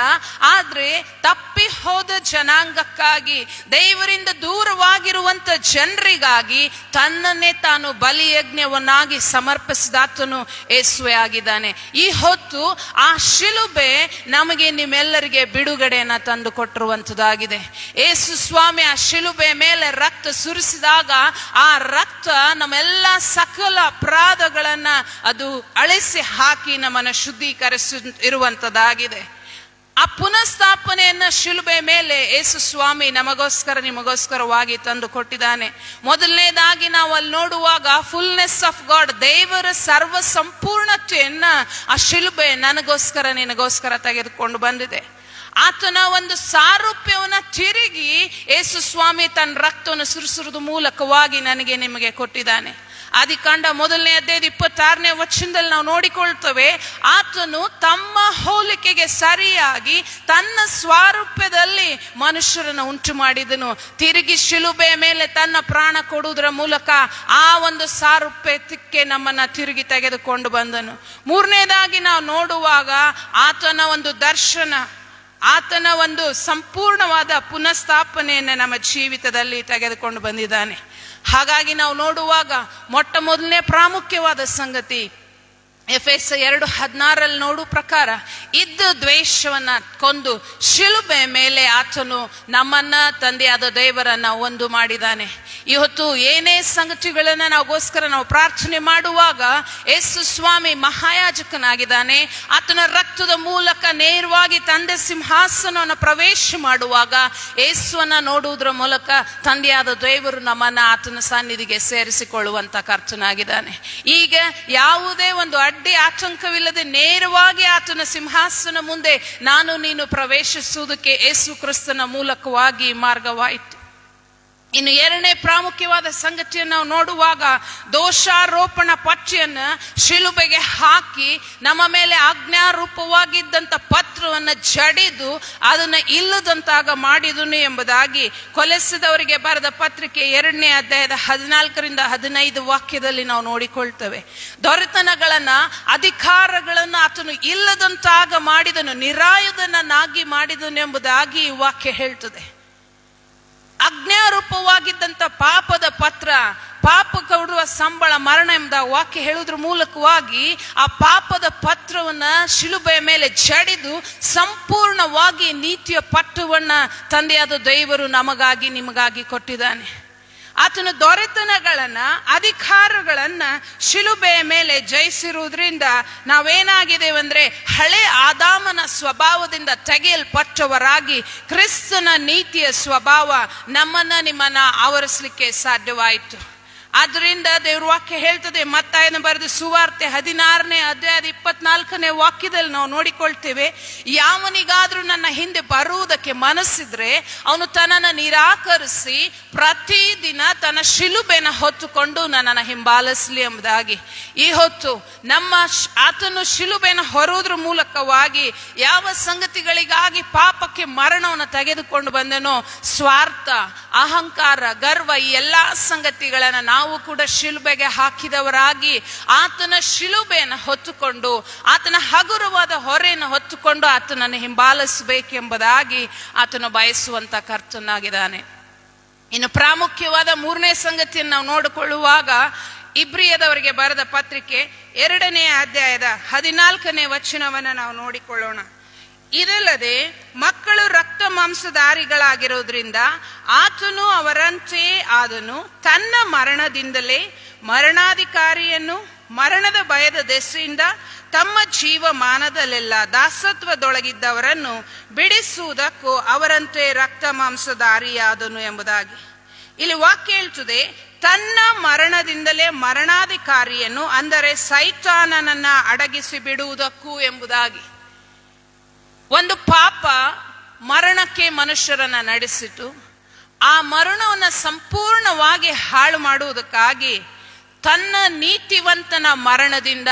ಆದ್ರೆ ತಪ್ಪಿ ಹೋದ ಜನಾಂಗಕ್ಕಾಗಿ, ದೇವರಿಂದ ದೂರವಾಗಿರುವಂತ ಜನರಿಗಾಗಿ ತನ್ನನ್ನೇ ತಾನು ಬಲಿಯಜ್ಞವನ್ನಾಗಿ ಸಮರ್ಪಿಸಿದಾತನು ಯೇಸುವೆ ಆಗಿದ್ದಾನೆ. ಈ ಹೊತ್ತು ಆ ಶಿಲುಬೆ ನಮಗೆ ನಿಮ್ಮೆಲ್ಲರಿಗೆ ಬಿಡುಗಡೆಯನ್ನ ತಂದು ಕೊಟ್ಟಿರುವಂತದ್ದಾಗಿದೆ. ಯೇಸು ಸ್ವಾಮಿ ಆ ಶಿಲುಬೆ ಮೇಲೆ ರಕ್ತ ಸುರಿಸಿದಾಗ ಆ ರಕ್ತ ನಮ್ಮೆಲ್ಲ ಸಕಲ ಅಪರಾಧಗಳನ್ನ ಅದು ಅಳಿಸಿ ಹಾಕಿ ನಮ್ಮನ್ನು ಶುದ್ಧೀಕರಿಸಿ ಇರುವಂತದ್ದಾಗಿದೆ. ಆ ಪುನಃಸ್ಥಾಪನೆಯನ್ನ ಶಿಲುಬೆ ಮೇಲೆ ಯೇಸು ಸ್ವಾಮಿ ನಮಗೋಸ್ಕರ ನಿಮಗೋಸ್ಕರವಾಗಿ ತಂದು ಕೊಟ್ಟಿದ್ದಾನೆ. ಮೊದಲನೇದಾಗಿ ನಾವು ಅಲ್ಲಿ ನೋಡುವಾಗ ಫುಲ್ನೆಸ್ ಆಫ್ ಗಾಡ್, ದೇವರ ಸರ್ವ ಸಂಪೂರ್ಣತೆಯನ್ನ ಆ ಶಿಲುಬೆ ನನಗೋಸ್ಕರ ನಿನಗೋಸ್ಕರ ತೆಗೆದುಕೊಂಡು ಬಂದಿದೆ. ಆತನ ಒಂದು ಸಾರೂಪ್ಯವನ್ನ ತಿರುಗಿ ಯೇಸು ಸ್ವಾಮಿ ತನ್ನ ರಕ್ತವನ್ನು ಸುರಿಸುವುದರ ಮೂಲಕವಾಗಿ ನನಗೆ ನಿಮಗೆ ಕೊಟ್ಟಿದ್ದಾನೆ. ಆದಿಕಾಂಡ 1ನೇ ಅಧ್ಯಾಯದ 26ನೇ ವಚನದಲ್ಲಿ ನಾವು ನೋಡಿಕೊಳ್ತೇವೆ, ಆತನು ತಮ್ಮ ಹೋಲಿಕೆಗೆ ಸರಿಯಾಗಿ ತನ್ನ ಸ್ವಾರೂಪ್ಯದಲ್ಲಿ ಮನುಷ್ಯರನ್ನು ಉಂಟು ಮಾಡಿದನು. ತಿರುಗಿ ಶಿಲುಬೆಯ ಮೇಲೆ ತನ್ನ ಪ್ರಾಣ ಕೊಡುವುದರ ಮೂಲಕ ಆ ಒಂದು ಸಾರೂಪ್ಯಕ್ಕೆ ನಮ್ಮನ್ನ ತಿರುಗಿ ತೆಗೆದುಕೊಂಡು ಬಂದನು. 3ನೇದಾಗಿ ನಾವು ನೋಡುವಾಗ ಆತನ ಒಂದು ದರ್ಶನ, ಆತನ ಒಂದು ಸಂಪೂರ್ಣವಾದ ಪುನಃಸ್ಥಾಪನೆಯನ್ನು ನಮ್ಮ ಜೀವಿತದಲ್ಲಿ ತೆಗೆದುಕೊಂಡು ಬಂದಿದ್ದಾನೆ. ಹಾಗಾಗಿ ನಾವು ನೋಡುವಾಗ ಮೊಟ್ಟ ಮೊದಲನೇ ಪ್ರಾಮುಖ್ಯವಾದ ಸಂಗತಿ ಎಫೆಸ 2:16 ನೋಡುವ ಪ್ರಕಾರ ಇದ್ದ ದ್ವೇಷವನ್ನ ಕೊಂದು ಶಿಲುಬೆ ಮೇಲೆ ಆತನು ನಮ್ಮನ್ನ ತಂದೆಯಾದ ದೇವರನ್ನ ಒಂದು ಮಾಡಿದ್ದಾನೆ. ಇವತ್ತು ಏನೇ ಸಂಗತಿಗಳನ್ನ ನಾವು ಪ್ರಾರ್ಥನೆ ಮಾಡುವಾಗ ಯೇಸು ಸ್ವಾಮಿ ಮಹಾಯಾಜಕನಾಗಿದ್ದಾನೆ. ಆತನ ರಕ್ತದ ಮೂಲಕ ನೇರವಾಗಿ ತಂದೆ ಸಿಂಹಾಸನವನ್ನು ಪ್ರವೇಶ ಮಾಡುವಾಗ ಯೇಸುವನ್ನ ನೋಡುವುದರ ಮೂಲಕ ತಂದೆಯಾದ ದೇವರು ನಮ್ಮನ್ನ ಆತನ ಸನ್ನಿಧಿಗೆ ಸೇರಿಸಿಕೊಳ್ಳುವಂತ ಕರ್ತನಾಗಿದ್ದಾನೆ. ಈಗ ಯಾವುದೇ ಒಂದು ಅಡ್ಡಿ ಆತಂಕವಿಲ್ಲದೆ ನೇರವಾಗಿ ಆತನ ಸಿಂಹಾಸನ ಮುಂದೆ ನಾನು ನೀನು ಪ್ರವೇಶಿಸುವುದಕ್ಕೆ ಯೇಸು ಕ್ರಿಸ್ತನ ಮೂಲಕವಾಗಿ ಮಾರ್ಗವಾಯಿತು. ಇನ್ನು ಎರಡನೇ ಪ್ರಾಮುಖ್ಯವಾದ ಸಂಗತಿಯನ್ನು ನಾವು ನೋಡುವಾಗ, ದೋಷಾರೋಪಣ ಪಟ್ಟಿಯನ್ನು ಶಿಲುಬೆಗೆ ಹಾಕಿ ನಮ್ಮ ಮೇಲೆ ಆಜ್ಞಾರೂಪವಾಗಿದ್ದಂಥ ಪತ್ರವನ್ನು ಜಡಿದು ಅದನ್ನು ಇಲ್ಲದಂತಾಗ ಮಾಡಿದನು ಎಂಬುದಾಗಿ ಕೊಲೆಸಿದವರಿಗೆ ಬರೆದ ಪತ್ರಿಕೆ 2ನೇ ಅಧ್ಯಾಯದ 14-15 ವಾಕ್ಯದಲ್ಲಿ ನಾವು ನೋಡಿಕೊಳ್ತೇವೆ. ದೊರೆತನಗಳನ್ನ, ಅಧಿಕಾರಗಳನ್ನು ಆತನು ಇಲ್ಲದಂತಾಗ ಮಾಡಿದನು, ನಿರಾಯುಧನನ್ನಾಗಿ ಮಾಡಿದನು ಎಂಬುದಾಗಿ ಈ ವಾಕ್ಯ ಹೇಳ್ತದೆ. ಆಜ್ಞಾರೂಪವಾಗಿದ್ದಂಥ ಪಾಪದ ಪತ್ರ, ಪಾಪ ಕೊಡುವ ಸಂಬಳ ಮರಣ ಎಂಬ ವಾಕ್ಯ ಹೇಳುವುದ್ರ ಮೂಲಕವಾಗಿ ಆ ಪಾಪದ ಪತ್ರವನ್ನ ಶಿಲುಬೆಯ ಮೇಲೆ ಜಡಿದು ಸಂಪೂರ್ಣವಾಗಿ ನೀತಿಯ ಪಟ್ಟವನ್ನ ತಂದೆಯಾದ ದೇವರು ನಮಗಾಗಿ ನಿಮಗಾಗಿ ಕೊಟ್ಟಿದ್ದಾನೆ. ಆತನ ದೊರೆತನಗಳನ್ನ, ಅಧಿಕಾರಗಳನ್ನ ಶಿಲುಬೆಯ ಮೇಲೆ ಜಯಿಸಿರುವುದರಿಂದ ನಾವೇನಾಗಿದ್ದೇವಂದ್ರೆ ಹಳೆ ಆದಾಮನ ಸ್ವಭಾವದಿಂದ ತೆಗೆಯಲ್ಪಟ್ಟವರಾಗಿ ಕ್ರಿಸ್ತನ ನೀತಿಯ ಸ್ವಭಾವ ನಿಮ್ಮನ್ನ ಆವರಿಸಲಿಕ್ಕೆ ಸಾಧ್ಯವಾಯಿತು. ಆದ್ರಿಂದ ದೇವ್ರ ವಾಕ್ಯ ಹೇಳ್ತದೆ, ಮತ್ತಾಯನ ಬರೆದ ಸುವಾರ್ತೆ 16ನೇ ಅಧ್ಯಾಯದ 24ನೇ ವಾಕ್ಯದಲ್ಲಿ ನಾವು ನೋಡಿಕೊಳ್ತೇವೆ, ಯಾವನಿಗಾದ್ರೂ ನನ್ನ ಹಿಂದೆ ಬರುವುದಕ್ಕೆ ಮನಸ್ಸಿದ್ರೆ ಅವನು ತನ್ನನ್ನು ನಿರಾಕರಿಸಿ ಪ್ರತಿದಿನ ತನ್ನ ಶಿಲುಬೆನ ಹೊತ್ತುಕೊಂಡು ನನ್ನನ್ನು ಹಿಂಬಾಲಿಸಲಿ ಎಂಬುದಾಗಿ. ಈ ಹೊತ್ತು ಆತನು ಶಿಲುಬೆನ ಹೊರುವುದ್ರ ಮೂಲಕವಾಗಿ ಯಾವ ಸಂಗತಿಗಳಿಗಾಗಿ ಪಾಪಕ್ಕೆ ಮರಣವನ್ನು ತೆಗೆದುಕೊಂಡು ಬಂದನೋ, ಸ್ವಾರ್ಥ, ಅಹಂಕಾರ, ಗರ್ವ, ಈ ಎಲ್ಲಾ ಸಂಗತಿಗಳನ್ನ ನಾವು ಕೂಡ ಶಿಲುಬೆಗೆ ಹಾಕಿದವರಾಗಿ ಆತನ ಶಿಲುಬೆಯನ್ನು ಹೊತ್ತುಕೊಂಡು, ಆತನ ಹಗುರವಾದ ಹೊರೆಯನ್ನು ಹೊತ್ತುಕೊಂಡು ಆತನನ್ನು ಹಿಂಬಾಲಿಸಬೇಕೆಂಬುದಾಗಿ ಆತನು ಬಯಸುವಂತ ಕರ್ತನಾಗಿದ್ದಾನೆ. ಇನ್ನು ಪ್ರಾಮುಖ್ಯವಾದ 3ನೇ ಸಂಗತಿಯನ್ನು ನಾವು ನೋಡಿಕೊಳ್ಳುವಾಗ, ಇಬ್ರಿಯದವರಿಗೆ ಬರೆದ ಪತ್ರಿಕೆ 2ನೇ ಅಧ್ಯಾಯದ 14ನೇ ವಚನವನ್ನು ನಾವು ನೋಡಿಕೊಳ್ಳೋಣ. ಇದಲ್ಲದೆ ಮಕ್ಕಳು ರಕ್ತ ಮಾಂಸಧಾರಿಗಳಾಗಿರೋದ್ರಿಂದ ಆತನು ಅವರಂತೆಯೇ ಆದನು. ತನ್ನ ಮರಣದಿಂದಲೇ ಮರಣಾಧಿಕಾರಿಯನ್ನು ಮರಣದ ಭಯದ ದೆಸೆಯಿಂದ ತಮ್ಮ ಜೀವಮಾನದಲ್ಲೆಲ್ಲ ದಾಸತ್ವದೊಳಗಿದ್ದವರನ್ನು ಬಿಡಿಸುವುದಕ್ಕೂ ಅವರಂತೆ ರಕ್ತ ಮಾಂಸಧಾರಿಯಾದನು ಎಂಬುದಾಗಿ. ಇಲ್ಲಿ ವಾಕ್ಯ ಹೇಳ್ತದೆ, ತನ್ನ ಮರಣದಿಂದಲೇ ಮರಣಾಧಿಕಾರಿಯನ್ನು, ಅಂದರೆ ಸೈತಾನನನ್ನ ಅಡಗಿಸಿ ಬಿಡುವುದಕ್ಕೂ ಎಂಬುದಾಗಿ. ಒಂದು ಪಾಪ ಮರಣಕ್ಕೆ ಮನುಷ್ಯರನ್ನ ನಡೆಸಿತು. ಆ ಮರಣವನ್ನು ಸಂಪೂರ್ಣವಾಗಿ ಹಾಳು ಮಾಡುವುದಕ್ಕಾಗಿ ತನ್ನ ನೀತಿವಂತನ ಮರಣದಿಂದ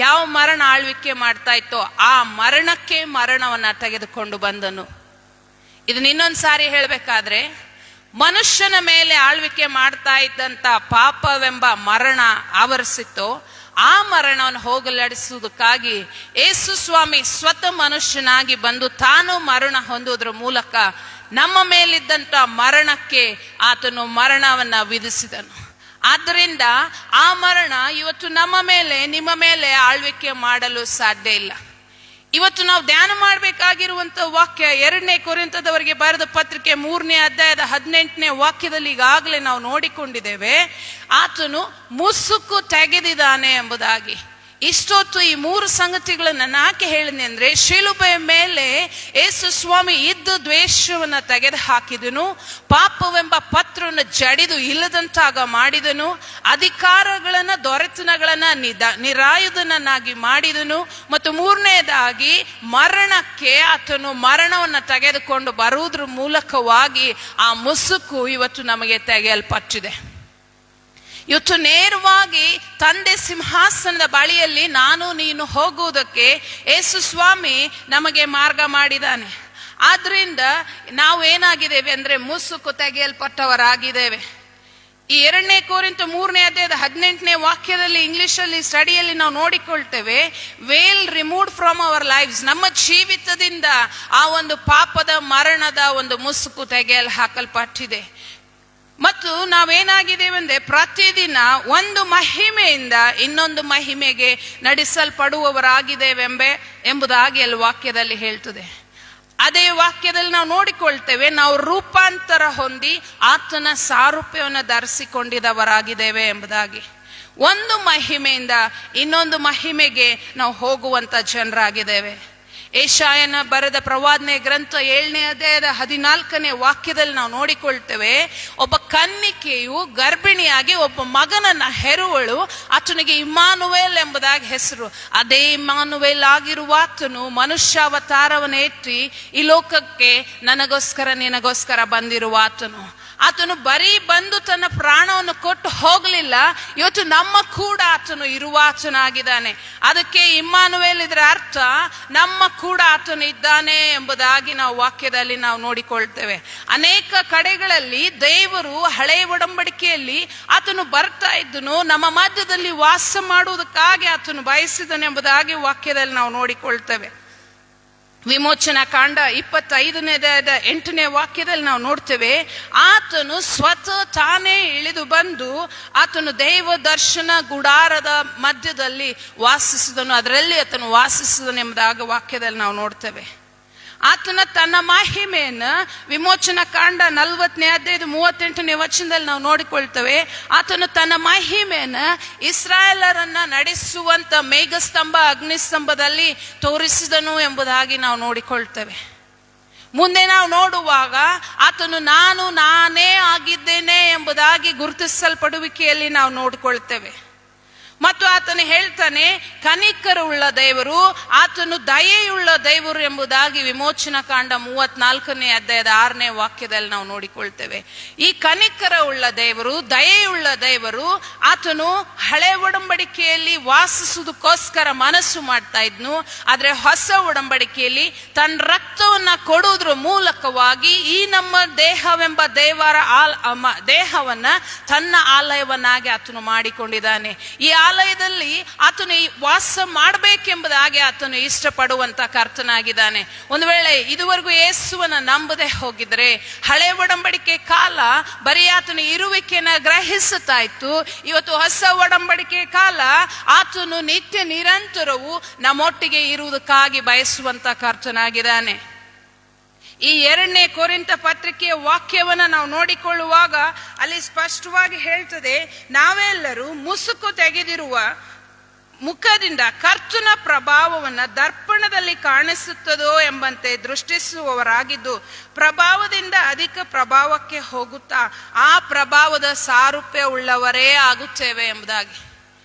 ಯಾವ ಮರಣ ಆಳ್ವಿಕೆ ಮಾಡ್ತಾ ಇತ್ತೋ ಆ ಮರಣಕ್ಕೆ ಮರಣವನ್ನ ತೆಗೆದುಕೊಂಡು ಬಂದನು. ಇದನ್ನ ಇನ್ನೊಂದು ಸಾರಿ ಹೇಳಬೇಕಾದ್ರೆ, ಮನುಷ್ಯನ ಮೇಲೆ ಆಳ್ವಿಕೆ ಮಾಡ್ತಾ ಇದ್ದಂತ ಪಾಪವೆಂಬ ಮರಣ ಆವರಿಸಿತ್ತು. ಆ ಮರಣವನ್ನು ಹೋಗಲಾಡಿಸುವುದಕ್ಕಾಗಿ ಯೇಸು ಸ್ವಾಮಿ ಸ್ವತಃ ಮನುಷ್ಯನಾಗಿ ಬಂದು ತಾನು ಮರಣ ಹೊಂದುವುದರ ಮೂಲಕ ನಮ್ಮ ಮೇಲಿದ್ದಂತ ಮರಣಕ್ಕೆ ಆತನು ಮರಣವನ್ನ ವಿಧಿಸಿದನು. ಆದ್ದರಿಂದ ಆ ಮರಣ ಇವತ್ತು ನಮ್ಮ ಮೇಲೆ, ನಿಮ್ಮ ಮೇಲೆ ಆಳ್ವಿಕೆ ಮಾಡಲು ಸಾಧ್ಯ ಇಲ್ಲ. ಇವತ್ತು ನಾವು ಧ್ಯಾನ ಮಾಡಬೇಕಾಗಿರುವಂತ ವಾಕ್ಯ 2ನೇ ಕೊರಿಂಥದವರಿಗೆ ಬರೆದ ಪತ್ರಿಕೆ 3ನೇ ಅಧ್ಯಾಯದ 18ನೇ ವಾಕ್ಯದಲ್ಲಿ ಈಗಾಗಲೇ ನಾವು ನೋಡಿಕೊಂಡಿದ್ದೇವೆ, ಆತನು ಮುಸುಕು ತೆಗೆದಿದ್ದಾನೆ ಎಂಬುದಾಗಿ. ಇಷ್ಟೊತ್ತು ಈ 3 ಸಂಗತಿಗಳನ್ನ ನಾಕೆ ಹೇಳಿದೆ ಅಂದ್ರೆ, ಶಿಲುಬೆಯ ಮೇಲೆ ಯೇಸು ಸ್ವಾಮಿ ಇದ್ದ ದ್ವೇಷವನ್ನ ತೆಗೆದು ಹಾಕಿದನು, ಪಾಪವೆಂಬ ಪತ್ರವನ್ನು ಜಡಿದು ಇಲ್ಲದಂತಾಗ ಮಾಡಿದನು, ಅಧಿಕಾರಗಳನ್ನ, ದೊರೆತನಗಳನ್ನ ನಿರಾಯುಧನನ್ನಾಗಿ ಮಾಡಿದನು, ಮತ್ತು 3ನೇದಾಗಿ ಮರಣಕ್ಕೆ ಆತನು ಮರಣವನ್ನ ತೆಗೆದುಕೊಂಡು ಬರುವುದ್ರ ಮೂಲಕವಾಗಿ ಆ ಮುಸುಕು ಇವತ್ತು ನಮಗೆ ತೆಗೆಯಲ್ಪಟ್ಟಿದೆ. ಇವತ್ತು ನೇರವಾಗಿ ತಂದೆ ಸಿಂಹಾಸನದ ಬಳಿಯಲ್ಲಿ ನಾನು ನೀನು ಹೋಗುವುದಕ್ಕೆ ಯೇಸು ಸ್ವಾಮಿ ನಮಗೆ ಮಾರ್ಗ ಮಾಡಿದ್ದಾನೆ. ಆದ್ರಿಂದ ನಾವು ಏನಾಗಿದ್ದೇವೆ ಅಂದ್ರೆ ಮುಸುಕು ತೆಗೆಯಲ್ಪಟ್ಟವರಾಗಿದ್ದೇವೆ. ಈ 2ನೇ ಕೊರಿಂಥ 3ನೇ ಅಧ್ಯಾಯದ 18ನೇ ವಾಕ್ಯದಲ್ಲಿ ಇಂಗ್ಲಿಷಲ್ಲಿ ಸ್ಟಡಿಯಲ್ಲಿ ನಾವು ನೋಡಿಕೊಳ್ತೇವೆ, we'll removed from our lives. ನಮ್ಮ ಜೀವಿತದಿಂದ ಆ ಒಂದು ಪಾಪದ ಮರಣದ ಒಂದು ಮುಸುಕು ತೆಗೆಯಲು ಹಾಕಲ್ಪಟ್ಟಿದೆ. ಮತ್ತು ನಾವೇನಾಗಿದ್ದೇವೆ ಅಂದ್ರೆ ಪ್ರತಿದಿನ ಒಂದು ಮಹಿಮೆಯಿಂದ ಇನ್ನೊಂದು ಮಹಿಮೆಗೆ ನಡೆಸಲ್ಪಡುವವರಾಗಿದ್ದೇವೆ ಎಂಬುದಾಗಿ ಅಲ್ಲಿ ವಾಕ್ಯದಲ್ಲಿ ಹೇಳ್ತದೆ. ಅದೇ ವಾಕ್ಯದಲ್ಲಿ ನಾವು ನೋಡಿಕೊಳ್ತೇವೆ, ನಾವು ರೂಪಾಂತರ ಹೊಂದಿ ಆತನ ಸಾರೂಪ್ಯವನ್ನು ಧರಿಸಿಕೊಂಡಿದವರಾಗಿದ್ದೇವೆ ಎಂಬುದಾಗಿ. ಒಂದು ಮಹಿಮೆಯಿಂದ ಇನ್ನೊಂದು ಮಹಿಮೆಗೆ ನಾವು ಹೋಗುವಂತ ಜನರಾಗಿದ್ದೇವೆ. ಯೆಶಾಯನ ಬರೆದ ಪ್ರವಾದನೆ ಗ್ರಂಥ 7ನೇ ಅಧ್ಯಾಯದ 14ನೇ ವಾಕ್ಯದಲ್ಲಿ ನಾವು ನೋಡಿಕೊಳ್ತೇವೆ, ಒಬ್ಬ ಕನ್ನಿಕೆಯು ಗರ್ಭಿಣಿಯಾಗಿ ಒಬ್ಬ ಮಗನನ್ನ ಹೆರುವಳು, ಆತನಿಗೆ ಇಮ್ಮಾನುವೇಲ್ ಎಂಬುದಾಗಿ ಹೆಸರು. ಅದೇ ಇಮ್ಮಾನುವೇಲ್ ಆಗಿರುವ ಆತನು ಮನುಷ್ಯಾವತಾರವನ್ನು ಎತ್ತಿ ಈ ಲೋಕಕ್ಕೆ ನನಗೋಸ್ಕರ ನಿನಗೋಸ್ಕರ ಬಂದಿರುವ ಆತನು ಬರೀ ಬಂದು ತನ್ನ ಪ್ರಾಣವನ್ನು ಕೊಟ್ಟು ಹೋಗಲಿಲ್ಲ, ಇವತ್ತು ನಮ್ಮ ಕೂಡ ಆತನು ಇರುವ ಆತನಾಗಿದ್ದಾನೆ. ಅದಕ್ಕೆ ಇಮ್ಮಾನುವೇಲ್ ಇದರ ಅರ್ಥ ನಮ್ಮ ಕೂಡ ಆತನು ಇದ್ದಾನೆ ಎಂಬುದಾಗಿ ನಾವು ವಾಕ್ಯದಲ್ಲಿ ನಾವು ನೋಡಿಕೊಳ್ತೇವೆ. ಅನೇಕ ಕಡೆಗಳಲ್ಲಿ ದೇವರು ಹಳೆಯ ಒಡಂಬಡಿಕೆಯಲ್ಲಿ ಆತನು ಬರ್ತಾ ಇದ್ದನು, ನಮ್ಮ ಮಧ್ಯದಲ್ಲಿ ವಾಸ ಮಾಡುವುದಕ್ಕಾಗಿ ಆತನು ಬಯಸಿದನು ಎಂಬುದಾಗಿ ವಾಕ್ಯದಲ್ಲಿ ನಾವು ನೋಡಿಕೊಳ್ತೇವೆ. ವಿಮೋಚನಾ ಕಾಂಡ 25ನೇ ಅಧ್ಯಾಯದ 8ನೇ ವಾಕ್ಯದಲ್ಲಿ ನಾವು ನೋಡ್ತೇವೆ, ಆತನು ಸ್ವತಃ ತಾನೇ ಇಳಿದು ಬಂದು ಆತನು ದೇವ ದರ್ಶನ ಗುಡಾರದ ಮಧ್ಯದಲ್ಲಿ ವಾಸಿಸಿದನು, ಅದರಲ್ಲಿ ಆತನು ವಾಸಿಸಿದನು ಎಂಬುದಾಗಿ ವಾಕ್ಯದಲ್ಲಿ ನಾವು ನೋಡ್ತೇವೆ. ಆತನ ತನ್ನ ಮಹಿಮೆಯನ್ನ ವಿಮೋಚನಾ ಕಾಂಡ 40ನೇ ಅಧ್ಯಾಯದ 38ನೇ ವಚನದಲ್ಲಿ ನಾವು ನೋಡಿಕೊಳ್ತೇವೆ. ಆತನು ತನ್ನ ಮಹಿಮೆಯನ್ನ ಇಸ್ರಾಯೇಲರನ್ನ ನಡೆಸುವಂತ ಮೇಘಸ್ತಂಭ ಅಗ್ನಿಸ್ತಂಭದಲ್ಲಿ ತೋರಿಸಿದನು ಎಂಬುದಾಗಿ ನಾವು ನೋಡಿಕೊಳ್ತೇವೆ. ಮುಂದೆ ನಾವು ನೋಡುವಾಗ ಆತನು ನಾನೇ ಆಗಿದ್ದೇನೆ ಎಂಬುದಾಗಿ ಗುರುತಿಸಲ್ಪಡುವಿಕೆಯಲ್ಲಿ ನಾವು ನೋಡಿಕೊಳ್ತೇವೆ. ಮತ್ತು ಆತನು ಹೇಳ್ತಾನೆ, ಕನಿಕರವುಳ್ಳ ದೇವರು, ಆತನು ದಯೆಯುಳ್ಳ ದೇವರು ಎಂಬುದಾಗಿ ವಿಮೋಚನಾ ಕಾಂಡ 34ನೇ ಅಧ್ಯಾಯದ 6ನೇ ವಾಕ್ಯದಲ್ಲಿ ನಾವು ನೋಡಿಕೊಳ್ತೇವೆ. ಈ ಕನಿಕರವುಳ್ಳ ದೇವರು, ದಯೆಯುಳ್ಳ ದೇವರು, ಆತನು ಹಳೆ ಒಡಂಬಡಿಕೆಯಲ್ಲಿ ವಾಸಿಸುವುದಕ್ಕೋಸ್ಕರ ಮನಸ್ಸು ಮಾಡ್ತಾ ಇದ್ನು. ಆದ್ರೆ ಹೊಸ ಒಡಂಬಡಿಕೆಯಲ್ಲಿ ತನ್ನ ರಕ್ತವನ್ನ ಕೊಡುವುದರ ಮೂಲಕವಾಗಿ ಈ ನಮ್ಮ ದೇಹವೆಂಬ ದೇಹವನ್ನ ತನ್ನ ಆಲಯವನ್ನಾಗಿ ಆತನು ಮಾಡಿಕೊಂಡಿದ್ದಾನೆ. ಈ ಆಲಯದಲ್ಲಿ ಆತನು ವಾಸ ಮಾಡಬೇಕೆಂಬುದಾಗಿ ಆತನು ಇಷ್ಟಪಡುವಂತ ಕರ್ತನಾಗಿದ್ದಾನೆ. ಒಂದು ವೇಳೆ ಇದುವರೆಗೂ ಯೇಸುವನ್ನ ನಂಬದೆ ಹೋಗಿದ್ರೆ, ಹಳೆ ಒಡಂಬಡಿಕೆ ಕಾಲ ಬರೀ ಆತನ ಇರುವಿಕೆನ ಗ್ರಹಿಸುತ್ತಾ ಇತ್ತು. ಇವತ್ತು ಹೊಸ ಒಡಂಬಡಿಕೆ ಕಾಲ ಆತನು ನಿತ್ಯ ನಿರಂತರವು ನಮ್ಮೊಟ್ಟಿಗೆ ಇರುವುದಕ್ಕಾಗಿ ಬಯಸುವಂತ ಕರ್ತನಾಗಿದ್ದಾನೆ. ಈ 2ನೇ ಕೊರಿಂಥ ಪತ್ರಿಕೆಯ ವಾಕ್ಯವನ್ನ ನಾವು ನೋಡಿಕೊಳ್ಳುವಾಗ ಅಲ್ಲಿ ಸ್ಪಷ್ಟವಾಗಿ ಹೇಳ್ತದೆ, ನಾವೆಲ್ಲರೂ ಮುಸುಕು ತೆಗೆದಿರುವ ಮುಖದಿಂದ ಕರ್ತನ ಪ್ರಭಾವವನ್ನ ದರ್ಪಣದಲ್ಲಿ ಕಾಣಿಸುತ್ತದೋ ಎಂಬಂತೆ ದೃಷ್ಟಿಸುವವರಾಗಿದ್ದು ಪ್ರಭಾವದಿಂದ ಅಧಿಕ ಪ್ರಭಾವಕ್ಕೆ ಹೋಗುತ್ತಾ ಆ ಪ್ರಭಾವದ ಸಾರೂಪ್ಯ ಉಳ್ಳವರೇ ಆಗುತ್ತೇವೆ ಎಂಬುದಾಗಿ.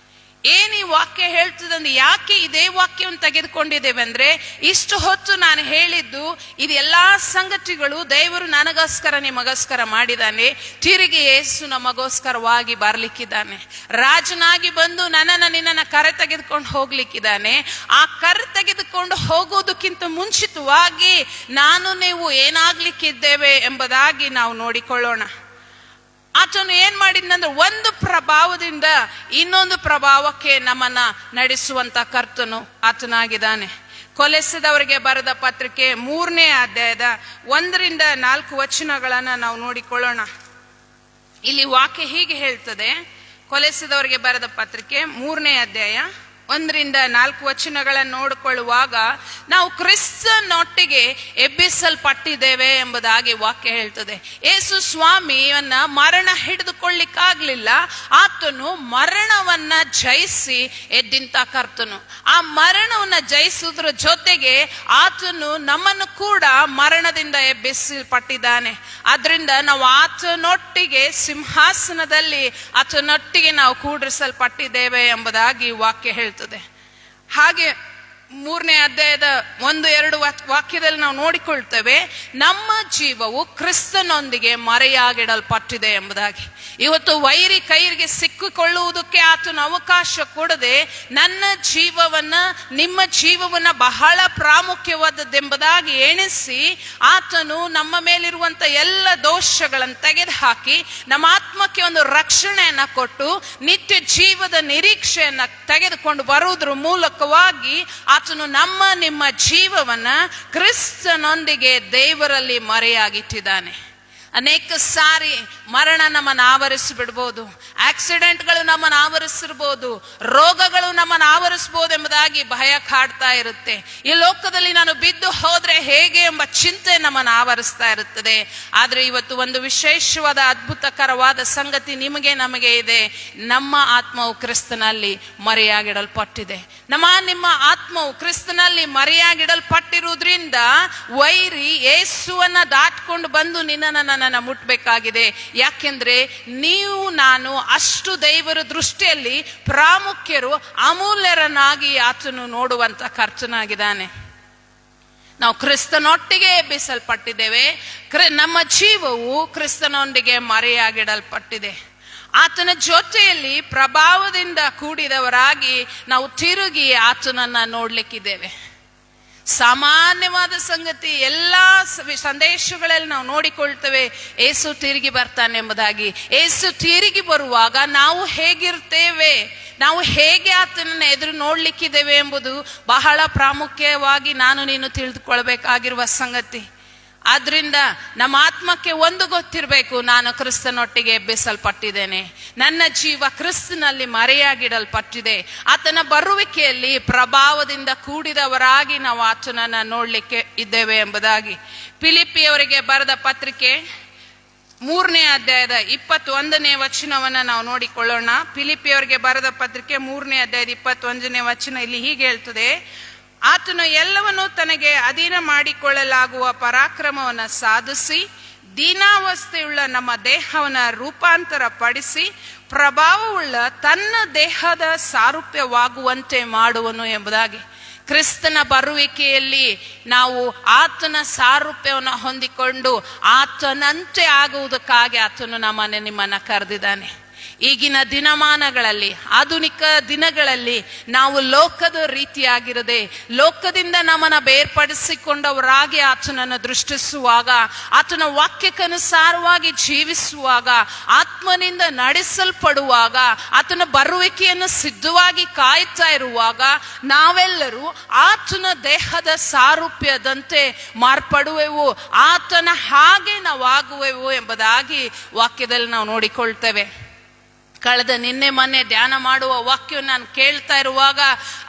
ಏನ್ ಈ ವಾಕ್ಯ ಹೇಳ್ತದಂದ್ರೆ, ಯಾಕೆ ಇದೇ ವಾಕ್ಯವನ್ನು ತೆಗೆದುಕೊಂಡಿದ್ದೇವೆ ಅಂದ್ರೆ, ಇಷ್ಟು ಹೊತ್ತು ನಾನು ಹೇಳಿದ್ದು ಇದೆಲ್ಲಾ ಸಂಗತಿಗಳು ದೇವರು ನನಗೋಸ್ಕರ ನಿಮಗೋಸ್ಕರ ಮಾಡಿದ್ದಾನೆ. ತಿರುಗಿ ಯೇಸು ನಮಗೋಸ್ಕರವಾಗಿ ಬರ್ಲಿಕ್ಕಿದ್ದಾನೆ. ರಾಜನಾಗಿ ಬಂದು ನಿನ್ನನ್ನ ಕರೆ ತೆಗೆದುಕೊಂಡು ಹೋಗ್ಲಿಕ್ಕಿದ್ದಾನೆ. ಆ ಕರೆ ತೆಗೆದುಕೊಂಡು ಹೋಗೋದಕ್ಕಿಂತ ಮುಂಚಿತವಾಗಿ ನಾನು ನೀವು ಏನಾಗ್ಲಿಕ್ಕಿದ್ದೇವೆ ಎಂಬುದಾಗಿ ನಾವು ನೋಡಿಕೊಳ್ಳೋಣ. ಆತನು ಏನ್ ಮಾಡಿದ್ನಂದ್ರೆ, ಒಂದು ಪ್ರಭಾವದಿಂದ ಇನ್ನೊಂದು ಪ್ರಭಾವಕ್ಕೆ ನಮ್ಮನ್ನ ನಡೆಸುವಂತ ಕರ್ತನು ಆತನಾಗಿದ್ದಾನೆ. ಕೊಲೆಸದವರಿಗೆ ಬರೆದ ಪತ್ರಿಕೆ 3ನೇ ಅಧ್ಯಾಯದ 1ರಿಂದ 4 ವಚನಗಳನ್ನ ನಾವು ನೋಡಿಕೊಳ್ಳೋಣ. ಇಲ್ಲಿ ವಾಕ್ಯ ಹೀಗೆ ಹೇಳ್ತದೆ, ಕೊಲೆಸದವರಿಗೆ ಬರೆದ ಪತ್ರಿಕೆ 3ನೇ ಅಧ್ಯಾಯ 1ರಿಂದ 4 ವಚನಗಳನ್ನು ನೋಡಿಕೊಳ್ಳುವಾಗ ನಾವು ಕ್ರಿಸ್ತನೊಟ್ಟಿಗೆ ಎಬ್ಬಿಸಲ್ಪಟ್ಟಿದ್ದೇವೆ ಎಂಬುದಾಗಿ ವಾಕ್ಯ ಹೇಳ್ತದೆ. ಯೇಸು ಸ್ವಾಮಿಯನ್ನ ಮರಣ ಹಿಡಿದುಕೊಳ್ಳಿಕ್ಕಾಗ್ಲಿಲ್ಲ, ಆತನು ಮರಣವನ್ನ ಜಯಿಸಿ ಎದ್ದಿಂತ ಕರ್ತನು. ಆ ಮರಣವನ್ನ ಜಯಿಸುವುದರ ಜೊತೆಗೆ ಆತನು ನಮ್ಮನ್ನು ಕೂಡ ಮರಣದಿಂದ ಎಬ್ಬಿಸಲ್ಪಟ್ಟಿದ್ದಾನೆ. ಆದ್ರಿಂದ ನಾವು ಆತನೊಟ್ಟಿಗೆ ಸಿಂಹಾಸನದಲ್ಲಿ ಆತನೊಟ್ಟಿಗೆ ನಾವು ಕೂಡಿಸಲ್ಪಟ್ಟಿದ್ದೇವೆ ಎಂಬುದಾಗಿ ವಾಕ್ಯ ಹೇಳ್ತದೆ. ಹಾಗೆ 3ನೇ ಅಧ್ಯಾಯದ 1-2 ವಾಕ್ಯದಲ್ಲಿ ನಾವು ನೋಡಿಕೊಳ್ತೇವೆ, ನಮ್ಮ ಜೀವವು ಕ್ರಿಸ್ತನೊಂದಿಗೆ ಮರೆಯಾಗಿಡಲ್ಪಟ್ಟಿದೆ ಎಂಬುದಾಗಿ. ಇವತ್ತು ವೈರಿ ಕೈರಿಗೆ ಸಿಕ್ಕಿಕೊಳ್ಳುವುದಕ್ಕೆ ಆತನ ಅವಕಾಶ ಕೊಡದೆ ನನ್ನ ಜೀವವನ್ನ ನಿಮ್ಮ ಜೀವವನ್ನ ಬಹಳ ಪ್ರಾಮುಖ್ಯವಾದದ್ದೆಂಬುದಾಗಿ ಎಣಿಸಿ ಆತನು ನಮ್ಮ ಮೇಲಿರುವಂತ ಎಲ್ಲ ದೋಷಗಳನ್ನು ತೆಗೆದುಹಾಕಿ ನಮ್ಮ ಆತ್ಮಕ್ಕೆ ಒಂದು ರಕ್ಷಣೆಯನ್ನ ಕೊಟ್ಟು ನಿತ್ಯ ಜೀವದ ನಿರೀಕ್ಷೆಯನ್ನ ತೆಗೆದುಕೊಂಡು ಬರುವುದರ ಮೂಲಕವಾಗಿ ಆತನು ನಿಮ್ಮ ಜೀವವನ್ನ ಕ್ರಿಸ್ತನೊಂದಿಗೆ ದೇವರಲ್ಲಿ ಮರೆಯಾಗಿಟ್ಟಿದ್ದಾನೆ. ಅನೇಕ ಸಾರಿ ಮರಣ ನಮ್ಮನ್ನು ಆವರಿಸಿಬಿಡ್ಬೋದು, ಆಕ್ಸಿಡೆಂಟ್ಗಳು ನಮ್ಮನ್ನು ಆವರಿಸಿರ್ಬೋದು, ರೋಗಗಳು ನಮ್ಮನ್ನು ಆವರಿಸಬಹುದು ಎಂಬುದಾಗಿ ಭಯ ಕಾಡ್ತಾ ಇರುತ್ತೆ. ಈ ಲೋಕದಲ್ಲಿ ನಾನು ಬಿದ್ದು ಹೋದ್ರೆ ಹೇಗೆ ಎಂಬ ಚಿಂತೆ ನಮ್ಮನ್ನು ಆವರಿಸ್ತಾ ಇರುತ್ತದೆ. ಆದ್ರೆ ಇವತ್ತು ಒಂದು ವಿಶೇಷವಾದ ಅದ್ಭುತಕರವಾದ ಸಂಗತಿ ನಿಮಗೆ ನಮಗೆ ಇದೆ. ನಮ್ಮ ಆತ್ಮವು ಕ್ರಿಸ್ತನಲ್ಲಿ ಮರೆಯಾಗಿಡಲ್ಪಟ್ಟಿದೆ. ನಿಮ್ಮ ಆತ್ಮವು ಕ್ರಿಸ್ತನಲ್ಲಿ ಮರೆಯಾಗಿಡಲ್ಪಟ್ಟಿರುವುದರಿಂದ ವೈರಿ ಯೇಸುವನ್ನ ದಾಟ್ಕೊಂಡು ಬಂದು ನಿನ್ನನ್ನು ಮುಟ್ಬೇಕಾಗಿದೆ. ಯಾಕೆಂದ್ರೆ ನೀವು ನಾನು ಅಷ್ಟು ದೇವರ ದೃಷ್ಟಿಯಲ್ಲಿ ಪ್ರಾಮುಖ್ಯರು, ಅಮೂಲ್ಯರನ್ನಾಗಿ ಆತನು ನೋಡುವಂತ ಕರ್ತನಾಗಿದ್ದಾನೆ. ನಾವು ಕ್ರಿಸ್ತನೊಟ್ಟಿಗೆ ಎಬ್ಬಿಸಲ್ಪಟ್ಟಿದ್ದೇವೆ. ನಮ್ಮ ಜೀವವು ಕ್ರಿಸ್ತನೊಂದಿಗೆ ಮರೆಯಾಗಿಡಲ್ಪಟ್ಟಿದೆ. ಆತನ ಜೊತೆಯಲ್ಲಿ ಪ್ರಭಾವದಿಂದ ಕೂಡಿದವರಾಗಿ ನಾವು ತಿರುಗಿ ಆತನನ್ನ ನೋಡ್ಲಿಕ್ಕಿದ್ದೇವೆ. ಸಾಮಾನ್ಯವಾದ ಸಂಗತಿ, ಎಲ್ಲಾ ಸಂದೇಶಗಳಲ್ಲಿ ನಾವು ನೋಡಿಕೊಳ್ತೇವೆ ಏಸು ತಿರುಗಿ ಬರ್ತಾನೆ ಎಂಬುದಾಗಿ. ಏಸು ತಿರುಗಿ ಬರುವಾಗ ನಾವು ಹೇಗಿರ್ತೇವೆ, ನಾವು ಹೇಗೆ ಆತನನ್ನು ಎದುರು ನೋಡ್ಲಿಕ್ಕಿದ್ದೇವೆ ಎಂಬುದು ಬಹಳ ಪ್ರಾಮುಖ್ಯವಾಗಿ ನಾನು ನೀನು ತಿಳಿದುಕೊಳ್ಬೇಕಾಗಿರುವ ಸಂಗತಿ. ಆದ್ರಿಂದ ನಮ್ಮ ಆತ್ಮಕ್ಕೆ ಒಂದು ಗೊತ್ತಿರಬೇಕು, ನಾನು ಕ್ರಿಸ್ತನೊಟ್ಟಿಗೆ ಎಬ್ಬಿಸಲ್ಪಟ್ಟಿದ್ದೇನೆ, ನನ್ನ ಜೀವ ಕ್ರಿಸ್ತನಲ್ಲಿ ಮರೆಯಾಗಿಡಲ್ಪಟ್ಟಿದೆ. ಆತನ ಬರುವಿಕೆಯಲ್ಲಿ ಪ್ರಭಾವದಿಂದ ಕೂಡಿದವರಾಗಿ ನಾವು ಆತನನ್ನ ನೋಡ್ಲಿಕ್ಕೆ ಇದ್ದೇವೆ ಎಂಬುದಾಗಿ. ಫಿಲಿಪ್ಪಿಯವರಿಗೆ ಬರೆದ ಪತ್ರಿಕೆ 3ನೇ ಅಧ್ಯಾಯದ 21ನೇ ವಚನವನ್ನ ನಾವು ನೋಡಿಕೊಳ್ಳೋಣ. ಫಿಲಿಪ್ಪಿಯವರಿಗೆ ಬರೆದ ಪತ್ರಿಕೆ 3ನೇ ಅಧ್ಯಾಯದ 21ನೇ ವಚನ ಇಲ್ಲಿ ಹೀಗೆ ಹೇಳ್ತದೆ: ಆತನು ಎಲ್ಲವನ್ನೂ ತನಗೆ ಅಧೀನ ಮಾಡಿಕೊಳ್ಳಲಾಗುವ ಪರಾಕ್ರಮವನ್ನು ಸಾಧಿಸಿ ದೀನಾವಸ್ಥೆಯುಳ್ಳ ನಮ್ಮ ದೇಹವನ್ನು ರೂಪಾಂತರ ಪಡಿಸಿ ಪ್ರಭಾವವುಳ್ಳ ತನ್ನ ದೇಹದ ಸಾರೂಪ್ಯವಾಗುವಂತೆ ಮಾಡುವನು ಎಂಬುದಾಗಿ. ಕ್ರಿಸ್ತನ ಬರುವಿಕೆಯಲ್ಲಿ ನಾವು ಆತನ ಸಾರೂಪ್ಯವನ್ನು ಹೊಂದಿಕೊಂಡು ಆತನಂತೆ ಆಗುವುದಕ್ಕಾಗಿ ಆತನು ನಿಮ್ಮನ್ನ ಕರೆದಿದ್ದಾನೆ. ಈಗಿನ ದಿನಮಾನಗಳಲ್ಲಿ, ಆಧುನಿಕ ದಿನಗಳಲ್ಲಿ ನಾವು ಲೋಕದ ರೀತಿಯಾಗಿರದೆ ಲೋಕದಿಂದ ನಮ್ಮನ್ನು ಬೇರ್ಪಡಿಸಿಕೊಂಡವರಾಗಿ ಆತನನ್ನು ದೃಷ್ಟಿಸುವಾಗ, ಆತನ ವಾಕ್ಯಕ್ಕನುಸಾರವಾಗಿ ಜೀವಿಸುವಾಗ, ಆತ್ಮನಿಂದ ನಡೆಸಲ್ಪಡುವಾಗ, ಆತನ ಬರುವಿಕೆಯನ್ನು ಸಿದ್ಧವಾಗಿ ಕಾಯ್ತಾ ಇರುವಾಗ ನಾವೆಲ್ಲರೂ ಆತನ ದೇಹದ ಸಾರೂಪ್ಯದಂತೆ ಮಾರ್ಪಡುವೆವು, ಆತನ ಹಾಗೆ ನಾವು ಆಗುವೆವು ಎಂಬುದಾಗಿ ವಾಕ್ಯದಲ್ಲಿ ನಾವು ನೋಡಿಕೊಳ್ತೇವೆ. ಕಳೆದ ನಿನ್ನೆ ಮೊನ್ನೆ ಧ್ಯಾನ ಮಾಡುವ ವಾಕ್ಯವನ್ನು ನಾನು ಕೇಳ್ತಾ ಇರುವಾಗ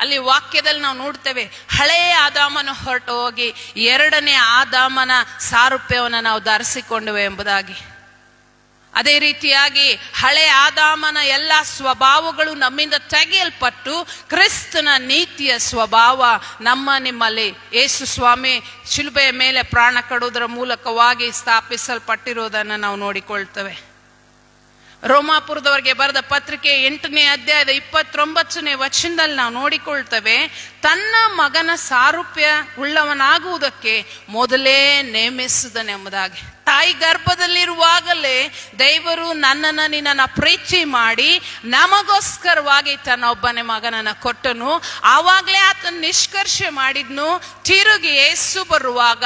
ಅಲ್ಲಿ ವಾಕ್ಯದಲ್ಲಿ ನಾವು ನೋಡ್ತೇವೆ, ಹಳೆಯ ಆದಾಮನ ಹೊರಟು ಹೋಗಿ 2ನೇ ಆದಾಮನ ಸಾರೂಪ್ಯವನ್ನು ನಾವು ಧರಿಸಿಕೊಂಡುವೆ ಎಂಬುದಾಗಿ. ಅದೇ ರೀತಿಯಾಗಿ ಹಳೆ ಆದಾಮನ ಎಲ್ಲ ಸ್ವಭಾವಗಳು ನಮ್ಮಿಂದ ತೆಗೆಯಲ್ಪಟ್ಟು ಕ್ರಿಸ್ತನ ನೀತಿಯ ಸ್ವಭಾವ ನಿಮ್ಮಲ್ಲಿ ಯೇಸು ಸ್ವಾಮಿ ಶಿಲುಬೆಯ ಮೇಲೆ ಪ್ರಾಣ ಕೊಡುವುದರ ಮೂಲಕವಾಗಿ ಸ್ಥಾಪಿಸಲ್ಪಟ್ಟಿರುವುದನ್ನು ನಾವು ನೋಡಿಕೊಳ್ತೇವೆ. ರೋಮಾಪುರದವರಿಗೆ ಬರೆದ ಪತ್ರಿಕೆ 8ನೇ ಅಧ್ಯಾಯದ 29ನೇ ವಚನದಲ್ಲಿ ನಾವು ನೋಡಿಕೊಳ್ತೇವೆ, ತನ್ನ ಮಗನ ಸಾರೂಪ್ಯ ಉಳ್ಳವನಾಗುವುದಕ್ಕೆ ಮೊದಲೇ ನೇಮಿಸಿದನೆಂಬುದಾಗಿ. ತಾಯಿ ಗರ್ಭದಲ್ಲಿರುವಾಗಲೇ ದೇವರು ನಿನ್ನನ್ನು ಪ್ರೀತಿ ಮಾಡಿ ನಮಗೋಸ್ಕರವಾಗಿ ತನ್ನ ಒಬ್ಬನೇ ಮಗನನ್ನು ಕೊಟ್ಟನು. ಆವಾಗಲೇ ಆತನ ನಿಷ್ಕರ್ಷೆ ಮಾಡಿದ್ನು, ತಿರುಗಿ ಯೇಸು ಬರುವಾಗ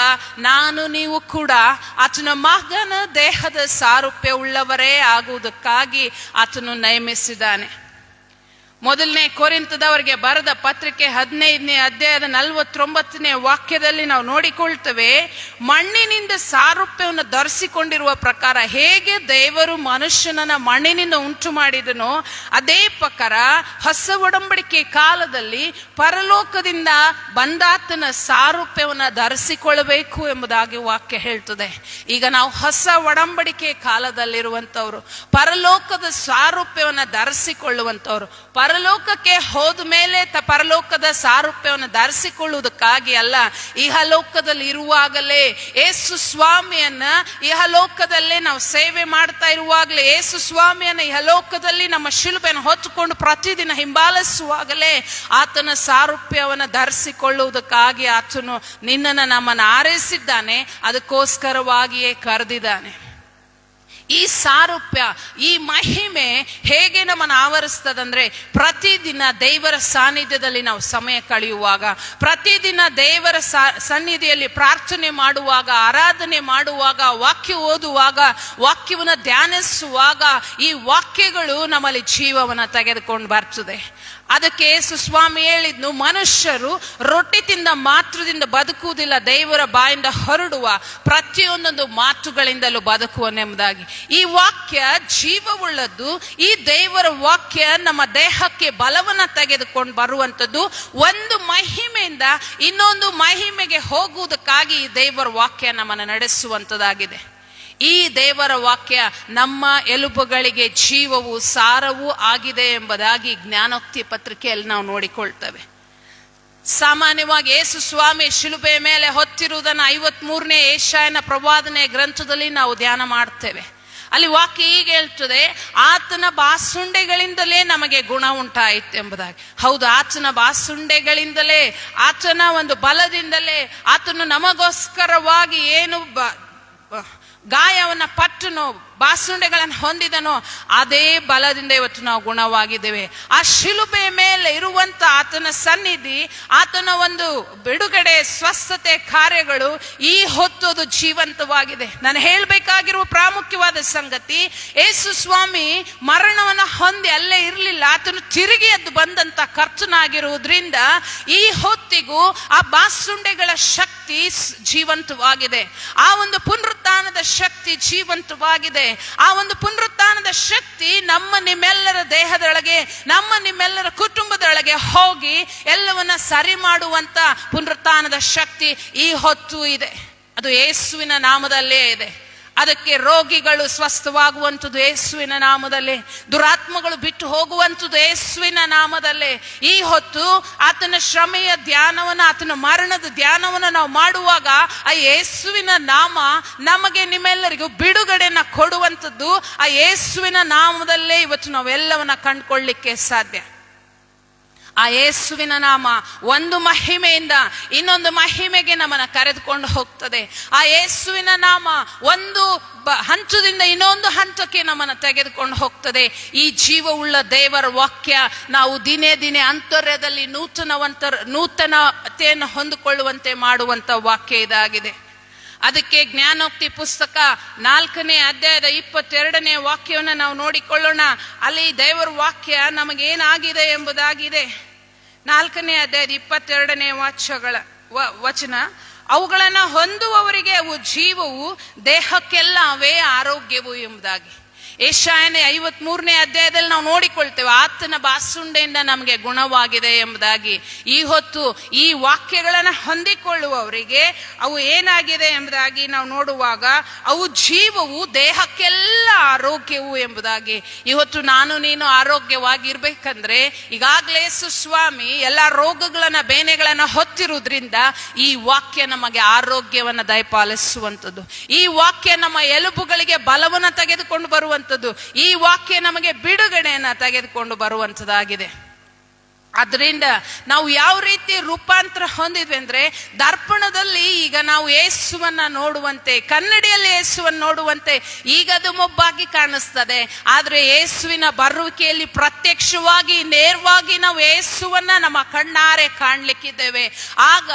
ನಾನು ನೀವು ಕೂಡ ಆತನ ಮಗನ ದೇಹದ ಸಾರೂಪ್ಯ ಉಳ್ಳವರೇ ಆಗುವುದಕ್ಕಾಗಿ ಆತನು ನೇಮಿಸಿದ್ದಾನೆ. 1ನೇ ಕೊರಿಂಥದವರಿಗೆ ಬರೆದ ಪತ್ರಿಕೆ 15ನೇ ಅಧ್ಯಾಯದ 49ನೇ ವಾಕ್ಯದಲ್ಲಿ ನಾವು ನೋಡಿಕೊಳ್ತೇವೆ, ಮಣ್ಣಿನಿಂದ ಸಾರೂಪ್ಯವನ್ನು ಧರಿಸಿಕೊಂಡಿರುವ ಪ್ರಕಾರ ಹೇಗೆ ದೇವರು ಮನುಷ್ಯನನ್ನ ಮಣ್ಣಿನಿಂದ ಉಂಟು ಮಾಡಿದನೋ ಅದೇ ಪ್ರಕಾರ ಹೊಸ ಒಡಂಬಡಿಕೆ ಕಾಲದಲ್ಲಿ ಪರಲೋಕದಿಂದ ಬಂದಾತನ ಸಾರೂಪ್ಯವನ್ನು ಧರಿಸಿಕೊಳ್ಳಬೇಕು ಎಂಬುದಾಗಿ ವಾಕ್ಯ ಹೇಳ್ತದೆ. ಈಗ ನಾವು ಹೊಸ ಒಡಂಬಡಿಕೆ ಕಾಲದಲ್ಲಿರುವಂತವ್ರು, ಪರಲೋಕದ ಸಾರೂಪ್ಯವನ್ನು ಧರಿಸಿಕೊಳ್ಳುವಂತವ್ರು. ಪರಲೋಕಕ್ಕೆ ಹೋದ ಮೇಲೆ ಪರಲೋಕದ ಸಾರೂಪ್ಯವನ್ನು ಧರಿಸಿಕೊಳ್ಳುವುದಕ್ಕಾಗಿ ಅಲ್ಲ, ಇಹಲೋಕದಲ್ಲಿ ಇರುವಾಗಲೇ ಯೇಸು ಸ್ವಾಮಿಯನ್ನ ಇಹಲೋಕದಲ್ಲೇ ನಾವು ಸೇವೆ ಮಾಡ್ತಾ ಇರುವಾಗಲೇ ಯೇಸು ಸ್ವಾಮಿಯನ್ನ ಇಹಲೋಕದಲ್ಲಿ ನಮ್ಮ ಶಿಲುಬೆಯನ್ನು ಹೊತ್ತುಕೊಂಡು ಪ್ರತಿದಿನ ಹಿಂಬಾಲಿಸುವಾಗಲೇ ಆತನ ಸಾರೂಪ್ಯವನ್ನು ಧರಿಸಿಕೊಳ್ಳುವುದಕ್ಕಾಗಿ ಆತನು ನಮ್ಮನ್ನು ಆರೈಸಿದ್ದಾನೆ, ಅದಕ್ಕೋಸ್ಕರವಾಗಿಯೇ ಕರೆದಿದ್ದಾನೆ. ಈ ಸಾರೂಪ್ಯ, ಈ ಮಹಿಮೆ ಹೇಗೆ ನಮ್ಮನ್ನು ಆವರಿಸ್ತದಂದ್ರೆ, ಪ್ರತಿದಿನ ದೇವರ ಸಾನ್ನಿಧ್ಯದಲ್ಲಿ ನಾವು ಸಮಯ ಕಳೆಯುವಾಗ, ಪ್ರತಿದಿನ ದೇವರ ಸನ್ನಿಧಿಯಲ್ಲಿ ಪ್ರಾರ್ಥನೆ ಮಾಡುವಾಗ, ಆರಾಧನೆ ಮಾಡುವಾಗ, ವಾಕ್ಯ ಓದುವಾಗ, ವಾಕ್ಯವನ್ನು ಧ್ಯಾನಿಸುವಾಗ ಈ ವಾಕ್ಯಗಳು ನಮ್ಮಲ್ಲಿ ಜೀವವನ್ನು ತೆಗೆದುಕೊಂಡು ಬರ್ತದೆ. ಅದಕ್ಕೆ ಯೇಸು ಸ್ವಾಮಿ ಹೇಳಿದ್ನು, ಮನುಷ್ಯರು ರೊಟ್ಟಿ ತಿಂದ ಮಾತ್ರದಿಂದ ಬದುಕುವುದಿಲ್ಲ, ದೇವರ ಬಾಯಿಂದ ಹೊರಡುವ ಪ್ರತಿಯೊಂದೊಂದು ಮಾತುಗಳಿಂದಲೂ ಬದುಕುವನೆಂಬುದಾಗಿ. ಈ ವಾಕ್ಯ ಜೀವವುಳ್ಳದ್ದು. ಈ ದೇವರ ವಾಕ್ಯ ನಮ್ಮ ದೇಹಕ್ಕೆ ಬಲವನ್ನ ತೆಗೆದುಕೊಂಡು ಬರುವಂಥದ್ದು. ಒಂದು ಮಹಿಮೆಯಿಂದ ಇನ್ನೊಂದು ಮಹಿಮೆಗೆ ಹೋಗುವುದಕ್ಕಾಗಿ ಈ ದೇವರ ವಾಕ್ಯ ನಮ್ಮನ್ನು ನಡೆಸುವಂಥದ್ದಾಗಿದೆ. ಈ ದೇವರ ವಾಕ್ಯ ನಮ್ಮ ಎಲುಬುಗಳಿಗೆ ಜೀವವು ಸಾರವೂ ಆಗಿದೆ ಎಂಬುದಾಗಿ ಜ್ಞಾನೋಕ್ತಿ ಪತ್ರಿಕೆಯಲ್ಲಿ ನಾವು ನೋಡಿಕೊಳ್ತೇವೆ. ಸಾಮಾನ್ಯವಾಗಿ ಯೇಸು ಸ್ವಾಮಿ ಶಿಲುಬೆ ಮೇಲೆ ಹೊತ್ತಿರುವುದನ್ನು 53ನೇ ಯೆಶಾಯನ ಪ್ರವಾದನೆ ಗ್ರಂಥದಲ್ಲಿ ನಾವು ಧ್ಯಾನ ಮಾಡ್ತೇವೆ. ಅಲ್ಲಿ ವಾಕ್ಯ ಹೀಗೆ ಹೇಳ್ತದೆ, ಆತನ ಬಾಸುಂಡೆಗಳಿಂದಲೇ ನಮಗೆ ಗುಣ ಉಂಟಾಯಿತು ಎಂಬುದಾಗಿ. ಹೌದು, ಆತನ ಬಾಸುಂಡೆಗಳಿಂದಲೇ, ಆತನ ಒಂದು ಬಲದಿಂದಲೇ, ಆತನು ನಮಗೋಸ್ಕರವಾಗಿ ಏನು ಗಾಯವನ್ನ ಪಟ್ಟನು, ಬಾಸುಂಡೆಗಳನ್ನು ಹೊಂದಿದನೋ ಅದೇ ಬಲದಿಂದ ಇವತ್ತು ನಾವು ಗುಣವಾಗಿದ್ದೇವೆ. ಆ ಶಿಲುಬೆ ಮೇಲೆ ಇರುವಂತ ಆತನ ಸನ್ನಿಧಿ, ಆತನ ಒಂದು ಬಿಡುಗಡೆ, ಸ್ವಸ್ಥತೆ ಕಾರ್ಯಗಳು ಈ ಹೊತ್ತು ಅದು ಜೀವಂತವಾಗಿದೆ. ನಾನು ಹೇಳಬೇಕಾಗಿರುವ ಪ್ರಾಮುಖ್ಯವಾದ ಸಂಗತಿ, ಯೇಸು ಸ್ವಾಮಿ ಮರಣವನ್ನ ಹೊಂದಿ ಅಲ್ಲೇ ಇರಲಿಲ್ಲ, ಆತನು ತಿರುಗಿ ಎದ್ದು ಬಂದಂತ ಕರ್ತನಾಗಿರುವುದರಿಂದ ಈ ಹೊತ್ತಿಗೂ ಆ ಬಾಸುಂಡೆಗಳ ಶಕ್ತಿ ಜೀವಂತವಾಗಿದೆ. ಆ ಒಂದು ಪುನರುತ್ಥಾನದ ಶಕ್ತಿ ಜೀವಂತವಾಗಿದೆ. ಆ ಒಂದು ಪುನರುತ್ಥಾನದ ಶಕ್ತಿ ನಮ್ಮ ನಿಮ್ಮೆಲ್ಲರ ದೇಹದೊಳಗೆ, ನಮ್ಮ ನಿಮ್ಮೆಲ್ಲರ ಕುಟುಂಬದೊಳಗೆ ಹೋಗಿ ಎಲ್ಲವನ್ನ ಸರಿ ಮಾಡುವಂತ ಪುನರುತ್ಥಾನದ ಶಕ್ತಿ ಈ ಹೊತ್ತು ಇದೆ. ಅದು ಯೇಸುವಿನ ನಾಮದಲ್ಲೇ ಇದೆ. ಅದಕ್ಕೆ ರೋಗಿಗಳು ಸ್ವಸ್ಥವಾಗುವಂಥದ್ದು ಯೇಸುವಿನ ನಾಮದಲ್ಲೇ, ದುರಾತ್ಮಗಳು ಬಿಟ್ಟು ಹೋಗುವಂಥದ್ದು ಯೇಸುವಿನ ನಾಮದಲ್ಲೇ. ಈ ಹೊತ್ತು ಆತನ ಶ್ರಮೆಯ ಧ್ಯಾನವನ್ನು, ಆತನ ಮರಣದ ಧ್ಯಾನವನ್ನು ನಾವು ಮಾಡುವಾಗ ಆ ಯೇಸುವಿನ ನಾಮ ನಮಗೆ ನಿಮ್ಮೆಲ್ಲರಿಗೂ ಬಿಡುಗಡೆನ ಕೊಡುವಂಥದ್ದು ಆ ಯೇಸುವಿನ ನಾಮದಲ್ಲೇ ಇವತ್ತು ನಾವೆಲ್ಲವನ್ನ ಕಂಡುಕೊಳ್ಳಿಕ್ಕೆ ಸಾಧ್ಯ. ಆ ಯೇಸುವಿನ ನಾಮ ಒಂದು ಮಹಿಮೆಯಿಂದ ಇನ್ನೊಂದು ಮಹಿಮೆಗೆ ನಮ್ಮನ್ನು ಕರೆದುಕೊಂಡು ಹೋಗ್ತದೆ. ಆ ಯೇಸುವಿನ ನಾಮ ಒಂದು ಹಂತದಿಂದ ಇನ್ನೊಂದು ಹಂತಕ್ಕೆ ನಮ್ಮನ್ನು ತೆಗೆದುಕೊಂಡು ಹೋಗ್ತದೆ. ಈ ಜೀವವುಳ್ಳ ದೇವರ ವಾಕ್ಯ ನಾವು ದಿನೇ ದಿನೇ ಅಂತರ್ಯದಲ್ಲಿ ನೂತನತೆಯನ್ನು ಹೊಂದಿಕೊಳ್ಳುವಂತೆ ಮಾಡುವಂತ ವಾಕ್ಯ ಇದಾಗಿದೆ. ಅದಕ್ಕೆ ಜ್ಞಾನೋಕ್ತಿ ಪುಸ್ತಕ 4ನೇ ಅಧ್ಯಾಯದ 22ನೇ ವಾಕ್ಯವನ್ನು ನಾವು ನೋಡಿಕೊಳ್ಳೋಣ. ಅಲ್ಲಿ ದೇವರ ವಾಕ್ಯ ನಮಗೇನಾಗಿದೆ ಎಂಬುದಾಗಿದೆ. 4ನೇ ಅಧ್ಯಾಯದ 22ನೇ ವಚನ, ಅವುಗಳನ್ನ ಹೊಂದುವವರಿಗೆ ಅವು ಜೀವವು, ದೇಹಕ್ಕೆಲ್ಲ ಅವೇ ಆರೋಗ್ಯವು ಎಂಬುದಾಗಿ. ಯೆಶಾಯನ 53ನೇ ಅಧ್ಯಾಯದಲ್ಲಿ ನಾವು ನೋಡಿಕೊಳ್ತೇವೆ, ಆತನ ಬಾಸುಂಡೆಯಿಂದ ನಮಗೆ ಗುಣವಾಗಿದೆ ಎಂಬುದಾಗಿ. ಈ ಹೊತ್ತು ಈ ವಾಕ್ಯಗಳನ್ನು ಹೊಂದಿಕೊಳ್ಳುವವರಿಗೆ ಅವು ಏನಾಗಿದೆ ಎಂಬುದಾಗಿ ನಾವು ನೋಡುವಾಗ ಅವು ಜೀವವು, ದೇಹಕ್ಕೆಲ್ಲ ಆರೋಗ್ಯವು ಎಂಬುದಾಗಿ. ಇವತ್ತು ನಾನು ನೀನು ಆರೋಗ್ಯವಾಗಿರ್ಬೇಕಂದ್ರೆ ಈಗಾಗಲೇ ಯೇಸು ಸ್ವಾಮಿ ಎಲ್ಲ ರೋಗಗಳನ್ನ, ಬೇನೆಗಳನ್ನ ಹೊತ್ತಿರುವುದರಿಂದ ಈ ವಾಕ್ಯ ನಮಗೆ ಆರೋಗ್ಯವನ್ನ ದಯಪಾಲಿಸುವಂಥದ್ದು. ಈ ವಾಕ್ಯ ನಮ್ಮ ಎಲುಬುಗಳಿಗೆ ಬಲವನ್ನ ತೆಗೆದುಕೊಂಡು ಬರುವಂಥದ್ದು. ಈ ವಾಕ್ಯ ನಮಗೆ ಬಿಡುಗಡೆಯನ್ನ ತೆಗೆದುಕೊಂಡು ಬರುವಂತದ್ದಾಗಿದೆ. ಅದರಿಂದ ನಾವು ಯಾವ ರೀತಿ ರೂಪಾಂತರ ಹೊಂದಿದ್ವಿ ಅಂದ್ರೆ, ದರ್ಪಣದಲ್ಲಿ ಈಗ ನಾವು ಯೇಸುವನ್ನ ನೋಡುವಂತೆ, ಕನ್ನಡಿಯಲ್ಲಿ ಯೇಸುವನ್ನು ನೋಡುವಂತೆ ಈಗ ಅದು ಮೊಬ್ಬಾಗಿ ಕಾಣಿಸ್ತದೆ. ಆದ್ರೆ ಯೇಸುವಿನ ಬರುವಿಕೆಯಲ್ಲಿ ಪ್ರತ್ಯಕ್ಷವಾಗಿ, ನೇರವಾಗಿ ನಾವು ಯೇಸುವನ್ನ ನಮ್ಮ ಕಣ್ಣಾರೆ ಕಾಣ್ಲಿಕ್ಕಿದ್ದೇವೆ. ಆಗ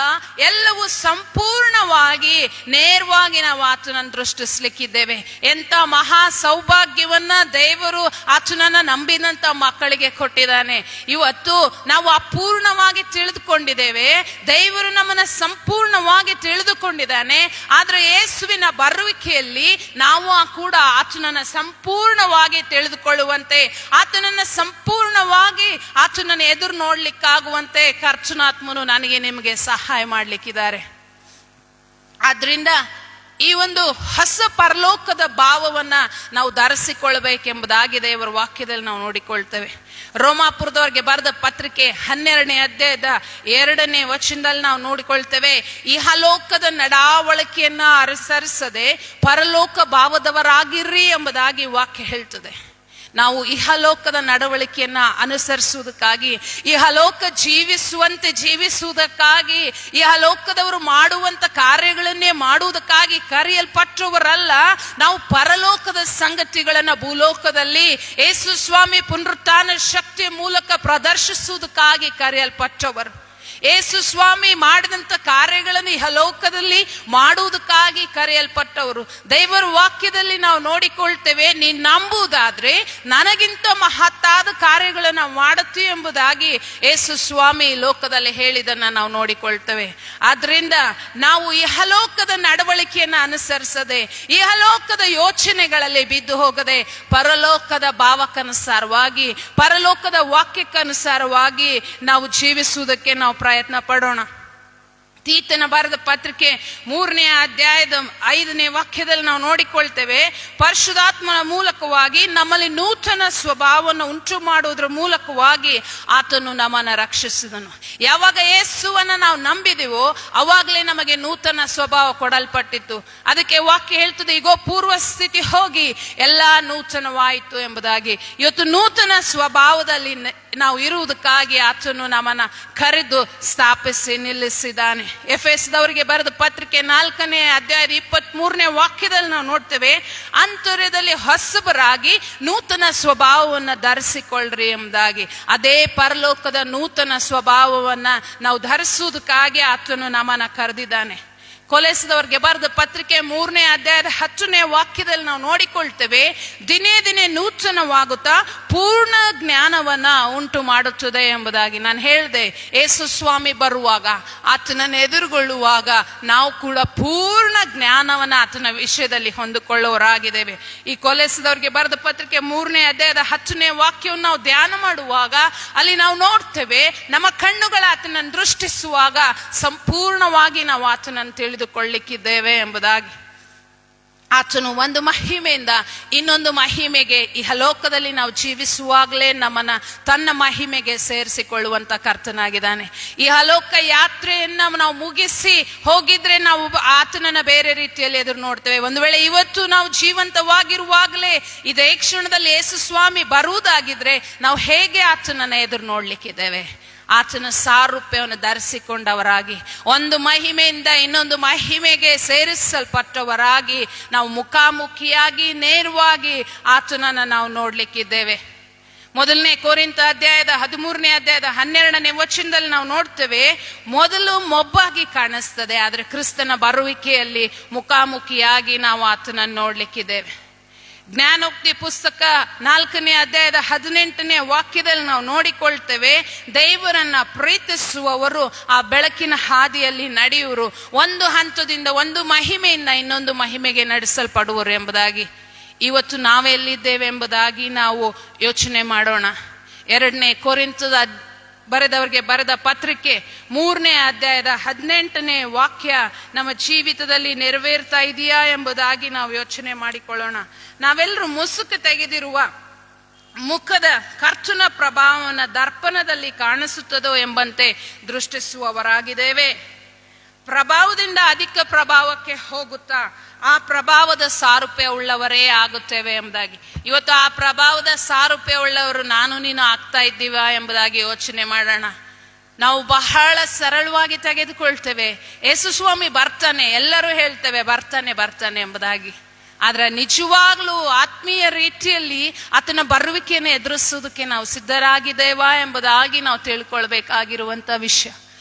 ಎಲ್ಲವೂ ಸಂಪೂರ್ಣವಾಗಿ ನೇರವಾಗಿ ನಾವು ಆತನನ್ನು ದೃಷ್ಟಿಸ್ಲಿಕ್ಕಿದ್ದೇವೆ. ಎಂತ ಮಹಾ ಸೌಭಾಗ್ಯವನ್ನ ದೇವರು ಆತನನ್ನ ನಂಬಿದಂತ ಮಕ್ಕಳಿಗೆ ಕೊಟ್ಟಿದ್ದಾನೆ. ಇವತ್ತು ನಾವು ಅಪೂರ್ಣವಾಗಿ ತಿಳಿದುಕೊಂಡಿದ್ದೇವೆ, ದೇವರು ನಮ್ಮನ್ನ ಸಂಪೂರ್ಣವಾಗಿ ತಿಳಿದುಕೊಂಡಿದ್ದಾನೆ. ಆದ್ರೆ ಯೇಸುವಿನ ಬರುವಿಕೆಯಲ್ಲಿ ನಾವು ಕೂಡ ಆತನನ್ನ ಸಂಪೂರ್ಣವಾಗಿ ತಿಳಿದುಕೊಳ್ಳುವಂತೆ, ಆತನನ್ನ ಸಂಪೂರ್ಣವಾಗಿ ಆತನನ್ನು ಎದುರು ನೋಡ್ಲಿಕ್ಕಾಗುವಂತೆ ಕರ್ತನಾತ್ಮನು ನನಗೆ ನಿಮಗೆ ಸಹಾಯ ಮಾಡ್ಲಿಕ್ಕಿದ್ದಾರೆ. ಆದ್ರಿಂದ ಈ ಒಂದು ಹೊಸ ಪರಲೋಕದ ಭಾವವನ್ನ ನಾವು ಧರಿಸಿಕೊಳ್ಬೇಕೆಂಬುದಾಗಿ ದೇವರ ವಾಕ್ಯದಲ್ಲಿ ನಾವು ನೋಡಿಕೊಳ್ತೇವೆ. ರೋಮಾಪುರದವರಿಗೆ ಬರೆದ ಪತ್ರಿಕೆ 12ನೇ ಅಧ್ಯಾಯದ 2ನೇ ವಚನದಲ್ಲಿ ನಾವು ನೋಡಿಕೊಳ್ತೇವೆ, ಇಹಲೋಕದ ನಡಾವಳಿಕೆಯನ್ನ ಅನುಸರಿಸದೆ ಪರಲೋಕ ಭಾವದವರಾಗಿರ್ರಿ ಎಂಬುದಾಗಿ ವಾಕ್ಯ ಹೇಳ್ತದೆ. ನಾವು ಇಹಲೋಕದ ನಡವಳಿಕೆಯನ್ನ ಅನುಸರಿಸುವುದಕ್ಕಾಗಿ, ಇಹಲೋಕ ಜೀವಿಸುವುದಕ್ಕಾಗಿ, ಇಹಲೋಕದವರು ಮಾಡುವಂತ ಕಾರ್ಯಗಳನ್ನೇ ಮಾಡುವುದಕ್ಕಾಗಿ ಕರೆಯಲ್ಪಟ್ಟವರಲ್ಲ. ನಾವು ಪರಲೋಕದ ಸಂಗತಿಗಳನ್ನ ಭೂಲೋಕದಲ್ಲಿ ಯೇಸು ಸ್ವಾಮಿ ಪುನರುತ್ಥಾನ ಶಕ್ತಿಯ ಮೂಲಕ ಪ್ರದರ್ಶಿಸುವುದಕ್ಕಾಗಿ ಕರೆಯಲ್ಪಟ್ಟವರು. ಯೇಸು ಸ್ವಾಮಿ ಮಾಡಿದಂತ ಕಾರ್ಯಗಳನ್ನು ಇಹಲೋಕದಲ್ಲಿ ಮಾಡುವುದಕ್ಕಾಗಿ ಕರೆಯಲ್ಪಟ್ಟವರು. ದೇವರ ವಾಕ್ಯದಲ್ಲಿ ನಾವು ನೋಡಿಕೊಳ್ತೇವೆ, ನೀನು ನಂಬುವುದಾದ್ರೆ ನನಗಿಂತ ಮಹತ್ತಾದ ಕಾರ್ಯಗಳನ್ನು ಮಾಡುತ್ತೀ ಎಂಬುದಾಗಿ ಯೇಸು ಸ್ವಾಮಿ ಲೋಕದಲ್ಲಿ ಹೇಳಿದನ್ನ ನಾವು ನೋಡಿಕೊಳ್ತೇವೆ. ಆದ್ರಿಂದ ನಾವು ಇಹಲೋಕದ ನಡವಳಿಕೆಯನ್ನು ಅನುಸರಿಸದೆ, ಇಹಲೋಕದ ಯೋಚನೆಗಳಲ್ಲಿ ಬಿದ್ದು ಹೋಗದೆ, ಪರಲೋಕದ ಭಾವಕ್ಕನುಸಾರವಾಗಿ, ಪರಲೋಕದ ವಾಕ್ಯಕ್ಕನುಸಾರವಾಗಿ ನಾವು ಜೀವಿಸುವುದಕ್ಕೆ ನಾವು ಪ್ರಯತ್ನ ಪಡೋಣ. ತೀತನ ಬರೆದ ಪತ್ರಿಕೆ 3ನೇ ಅಧ್ಯಾಯದ 5ನೇ ವಾಕ್ಯದಲ್ಲಿ ನಾವು ನೋಡಿಕೊಳ್ತೇವೆ, ಪರಿಶುದ್ಧಾತ್ಮನ ಮೂಲಕವಾಗಿ ನಮ್ಮಲ್ಲಿ ನೂತನ ಸ್ವಭಾವವನ್ನು ಉಂಟು ಮಾಡುವುದರ ಮೂಲಕವಾಗಿ ಆತನು ನಮ್ಮನ್ನು ರಕ್ಷಿಸಿದನು. ಯಾವಾಗ ಯೇಸುವನ್ನ ನಾವು ನಂಬಿದೆವೋ ಅವಾಗಲೇ ನಮಗೆ ನೂತನ ಸ್ವಭಾವ ಕೊಡಲ್ಪಟ್ಟಿತ್ತು. ಅದಕ್ಕೆ ವಾಕ್ಯ ಹೇಳ್ತದೆ, ಈಗೋ ಪೂರ್ವ ಸ್ಥಿತಿ ಹೋಗಿ ಎಲ್ಲ ನೂತನವಾಯಿತು ಎಂಬುದಾಗಿ. ಇವತ್ತು ನೂತನ ಸ್ವಭಾವದಲ್ಲಿ ನಾವು ಇರುವುದಕ್ಕಾಗಿ ಆತನು ನಮ್ಮನ್ನ ಕರೆದು ಸ್ಥಾಪಿಸಿ ನಿಲ್ಲಿಸಿದ್ದಾನೆ. ಎಫೆಸದವರಿಗೆ ಬರೆದ ಪತ್ರಿಕೆ 4ನೇ ಅಧ್ಯಾಯದ 23ನೇ ವಾಕ್ಯದಲ್ಲಿ ನಾವು ನೋಡ್ತೇವೆ, ಅಂತರ್ಯದಲ್ಲಿ ಹೊಸಬರಾಗಿ ನೂತನ ಸ್ವಭಾವವನ್ನು ಧರಿಸಿಕೊಳ್ಳ್ರಿ ಎಂಬುದಾಗಿ. ಅದೇ ಪರಲೋಕದ ನೂತನ ಸ್ವಭಾವವನ್ನ ನಾವು ಧರಿಸುವುದಕ್ಕಾಗಿ ಆತನು ನಮ್ಮನ್ನ ಕರೆದಿದ್ದಾನೆ. ಕೊಲೆಸದವರಿಗೆ ಬರೆದ ಪತ್ರಿಕೆ 3ನೇ ಅಧ್ಯಾಯದ 10ನೇ ವಾಕ್ಯದಲ್ಲಿ ನಾವು ನೋಡಿಕೊಳ್ತೇವೆ, ದಿನೇ ದಿನೇ ನೂತನವಾಗುತ್ತಾ ಪೂರ್ಣ ಜ್ಞಾನವನ್ನ ಉಂಟು ಮಾಡುತ್ತದೆ ಎಂಬುದಾಗಿ. ನಾನು ಹೇಳಿದೆ, ಯೇಸು ಸ್ವಾಮಿ ಬರುವಾಗ, ಆತನನ್ನು ಎದುರುಗೊಳ್ಳುವಾಗ ನಾವು ಕೂಡ ಪೂರ್ಣ ಜ್ಞಾನವನ್ನ ಆತನ ವಿಷಯದಲ್ಲಿ ಹೊಂದಿಕೊಳ್ಳುವವರಾಗಿದ್ದೇವೆ. ಈ ಕೊಲೆಸದವರಿಗೆ ಬರೆದ ಪತ್ರಿಕೆ 3ನೇ ಅಧ್ಯಾಯದ 10ನೇ ವಾಕ್ಯವನ್ನು ನಾವು ಧ್ಯಾನ ಮಾಡುವಾಗ ಅಲ್ಲಿ ನಾವು ನೋಡ್ತೇವೆ, ನಮ್ಮ ಕಣ್ಣುಗಳ ಆತನನ್ನು ದೃಷ್ಟಿಸುವಾಗ ಸಂಪೂರ್ಣವಾಗಿ ನಾವು ಆತನನ್ನು ತಿಳಿದುಕೊಳ್ಳಿಕ್ಕಿದ್ದೇವೆ ಎಂಬುದಾಗಿ. ಆತನು ಒಂದು ಮಹಿಮೆಯಿಂದ ಇನ್ನೊಂದು ಮಹಿಮೆಗೆ ಇಹಲೋಕದಲ್ಲಿ ನಾವು ಜೀವಿಸುವಾಗಲೇ ನಮ್ಮನ್ನ ತನ್ನ ಮಹಿಮೆಗೆ ಸೇರಿಸಿಕೊಳ್ಳುವಂತ ಕರ್ತನಾಗಿದ್ದಾನೆ. ಇಹಲೋಕ ಯಾತ್ರೆಯನ್ನ ನಾವು ಮುಗಿಸಿ ಹೋಗಿದ್ರೆ ನಾವು ಆತನನ್ನ ಬೇರೆ ರೀತಿಯಲ್ಲಿ ಎದುರು ನೋಡ್ತೇವೆ. ಒಂದು ವೇಳೆ ಇವತ್ತು ನಾವು ಜೀವಂತವಾಗಿರುವಾಗಲೇ ಇದೇ ಕ್ಷಣದಲ್ಲಿ ಯೇಸು ಸ್ವಾಮಿ ಬರುವುದಾಗಿದ್ರೆ ನಾವು ಹೇಗೆ ಆತನನ್ನ ಎದುರು ನೋಡ್ಲಿಕ್ಕಿದ್ದೇವೆ? ಆತನ ಸಾರೂಪ್ಯವನ್ನು ಧರಿಸಿಕೊಂಡವರಾಗಿ, ಒಂದು ಮಹಿಮೆಯಿಂದ ಇನ್ನೊಂದು ಮಹಿಮೆಗೆ ಸೇರಿಸಲ್ಪಟ್ಟವರಾಗಿ ನಾವು ಮುಖಾಮುಖಿಯಾಗಿ ನೇರವಾಗಿ ಆತನನ್ನು ನಾವು ನೋಡ್ಲಿಕ್ಕಿದ್ದೇವೆ. 1ನೇ ಕೊರಿಂಥ ಅಧ್ಯಾಯದ 13ನೇ ಅಧ್ಯಾಯದ 12ನೇ ವಚನದಲ್ಲಿ ನಾವು ನೋಡ್ತೇವೆ, ಮೊದಲು ಮೊಬ್ಬಾಗಿ ಕಾಣಿಸ್ತದೆ, ಆದರೆ ಕ್ರಿಸ್ತನ ಬರುವಿಕೆಯಲ್ಲಿ ಮುಖಾಮುಖಿಯಾಗಿ ನಾವು ಆತನನ್ನು ನೋಡ್ಲಿಕ್ಕಿದ್ದೇವೆ. ಜ್ಞಾನೋಕ್ತಿ ಪುಸ್ತಕ 4ನೇ ಅಧ್ಯಾಯದ 18ನೇ ವಾಕ್ಯದಲ್ಲಿ ನಾವು ನೋಡಿಕೊಳ್ತೇವೆ, ದೇವರನ್ನ ಪ್ರೀತಿಸುವವರು ಆ ಬೆಳಕಿನ ಹಾದಿಯಲ್ಲಿ ನಡೆಯುವರು, ಒಂದು ಹಂತದಿಂದ ಒಂದು ಮಹಿಮೆಯಿಂದ ಇನ್ನೊಂದು ಮಹಿಮೆಗೆ ನಡೆಸಲ್ಪಡುವರು ಎಂಬುದಾಗಿ. ಇವತ್ತು ನಾವೆಲ್ಲಿದ್ದೇವೆ ಎಂಬುದಾಗಿ ನಾವು ಯೋಚನೆ ಮಾಡೋಣ. 2ನೇ ಕೊರಿಂಥದ ಬರೆದವರಿಗೆ ಬರೆದ ಪತ್ರಿಕೆ 3ನೇ ಅಧ್ಯಾಯದ 18ನೇ ವಾಕ್ಯ ನಮ್ಮ ಜೀವಿತದಲ್ಲಿ ನೆರವೇರ್ತಾ ಇದೆಯಾ ಎಂಬುದಾಗಿ ನಾವು ಯೋಚನೆ ಮಾಡಿಕೊಳ್ಳೋಣ. ನಾವೆಲ್ಲರೂ ಮುಸುಕು ತೆಗೆದಿರುವ ಮುಖದ ಕರ್ತನ ಪ್ರಭಾವವನ್ನು ದರ್ಪಣದಲ್ಲಿ ಕಾಣಿಸುತ್ತದೋ ಎಂಬಂತೆ ದೃಷ್ಟಿಸುವವರಾಗಿದ್ದೇವೆ. ಪ್ರಭಾವದಿಂದ ಅಧಿಕ ಪ್ರಭಾವಕ್ಕೆ ಹೋಗುತ್ತಾ ಆ ಪ್ರಭಾವದ ಸಾರೂಪ್ಯ ಉಳ್ಳವರೇ ಆಗುತ್ತೇವೆ ಎಂಬುದಾಗಿ. ಇವತ್ತು ಆ ಪ್ರಭಾವದ ಸಾರೂಪ್ಯ ಉಳ್ಳವರು ನಾನು ನೀನು ಆಗ್ತಾ ಇದ್ದೀವಾ ಎಂಬುದಾಗಿ ಯೋಚನೆ ಮಾಡೋಣ. ನಾವು ಬಹಳ ಸರಳವಾಗಿ ತೆಗೆದುಕೊಳ್ತೇವೆ, ಯೇಸು ಸ್ವಾಮಿ ಬರ್ತಾನೆ, ಎಲ್ಲರೂ ಹೇಳ್ತೇವೆ ಬರ್ತಾನೆ ಬರ್ತಾನೆ ಎಂಬುದಾಗಿ. ಆದ್ರೆ ನಿಜವಾಗ್ಲೂ ಆತ್ಮೀಯ ರೀತಿಯಲ್ಲಿ ಆತನ ಬರುವಿಕೆಯನ್ನು ಎದುರಿಸೋದಕ್ಕೆ ನಾವು ಸಿದ್ಧರಾಗಿದ್ದೇವಾ ಎಂಬುದಾಗಿ ನಾವು ತಿಳ್ಕೊಳ್ಬೇಕಾಗಿರುವಂತ ವಿಷಯ.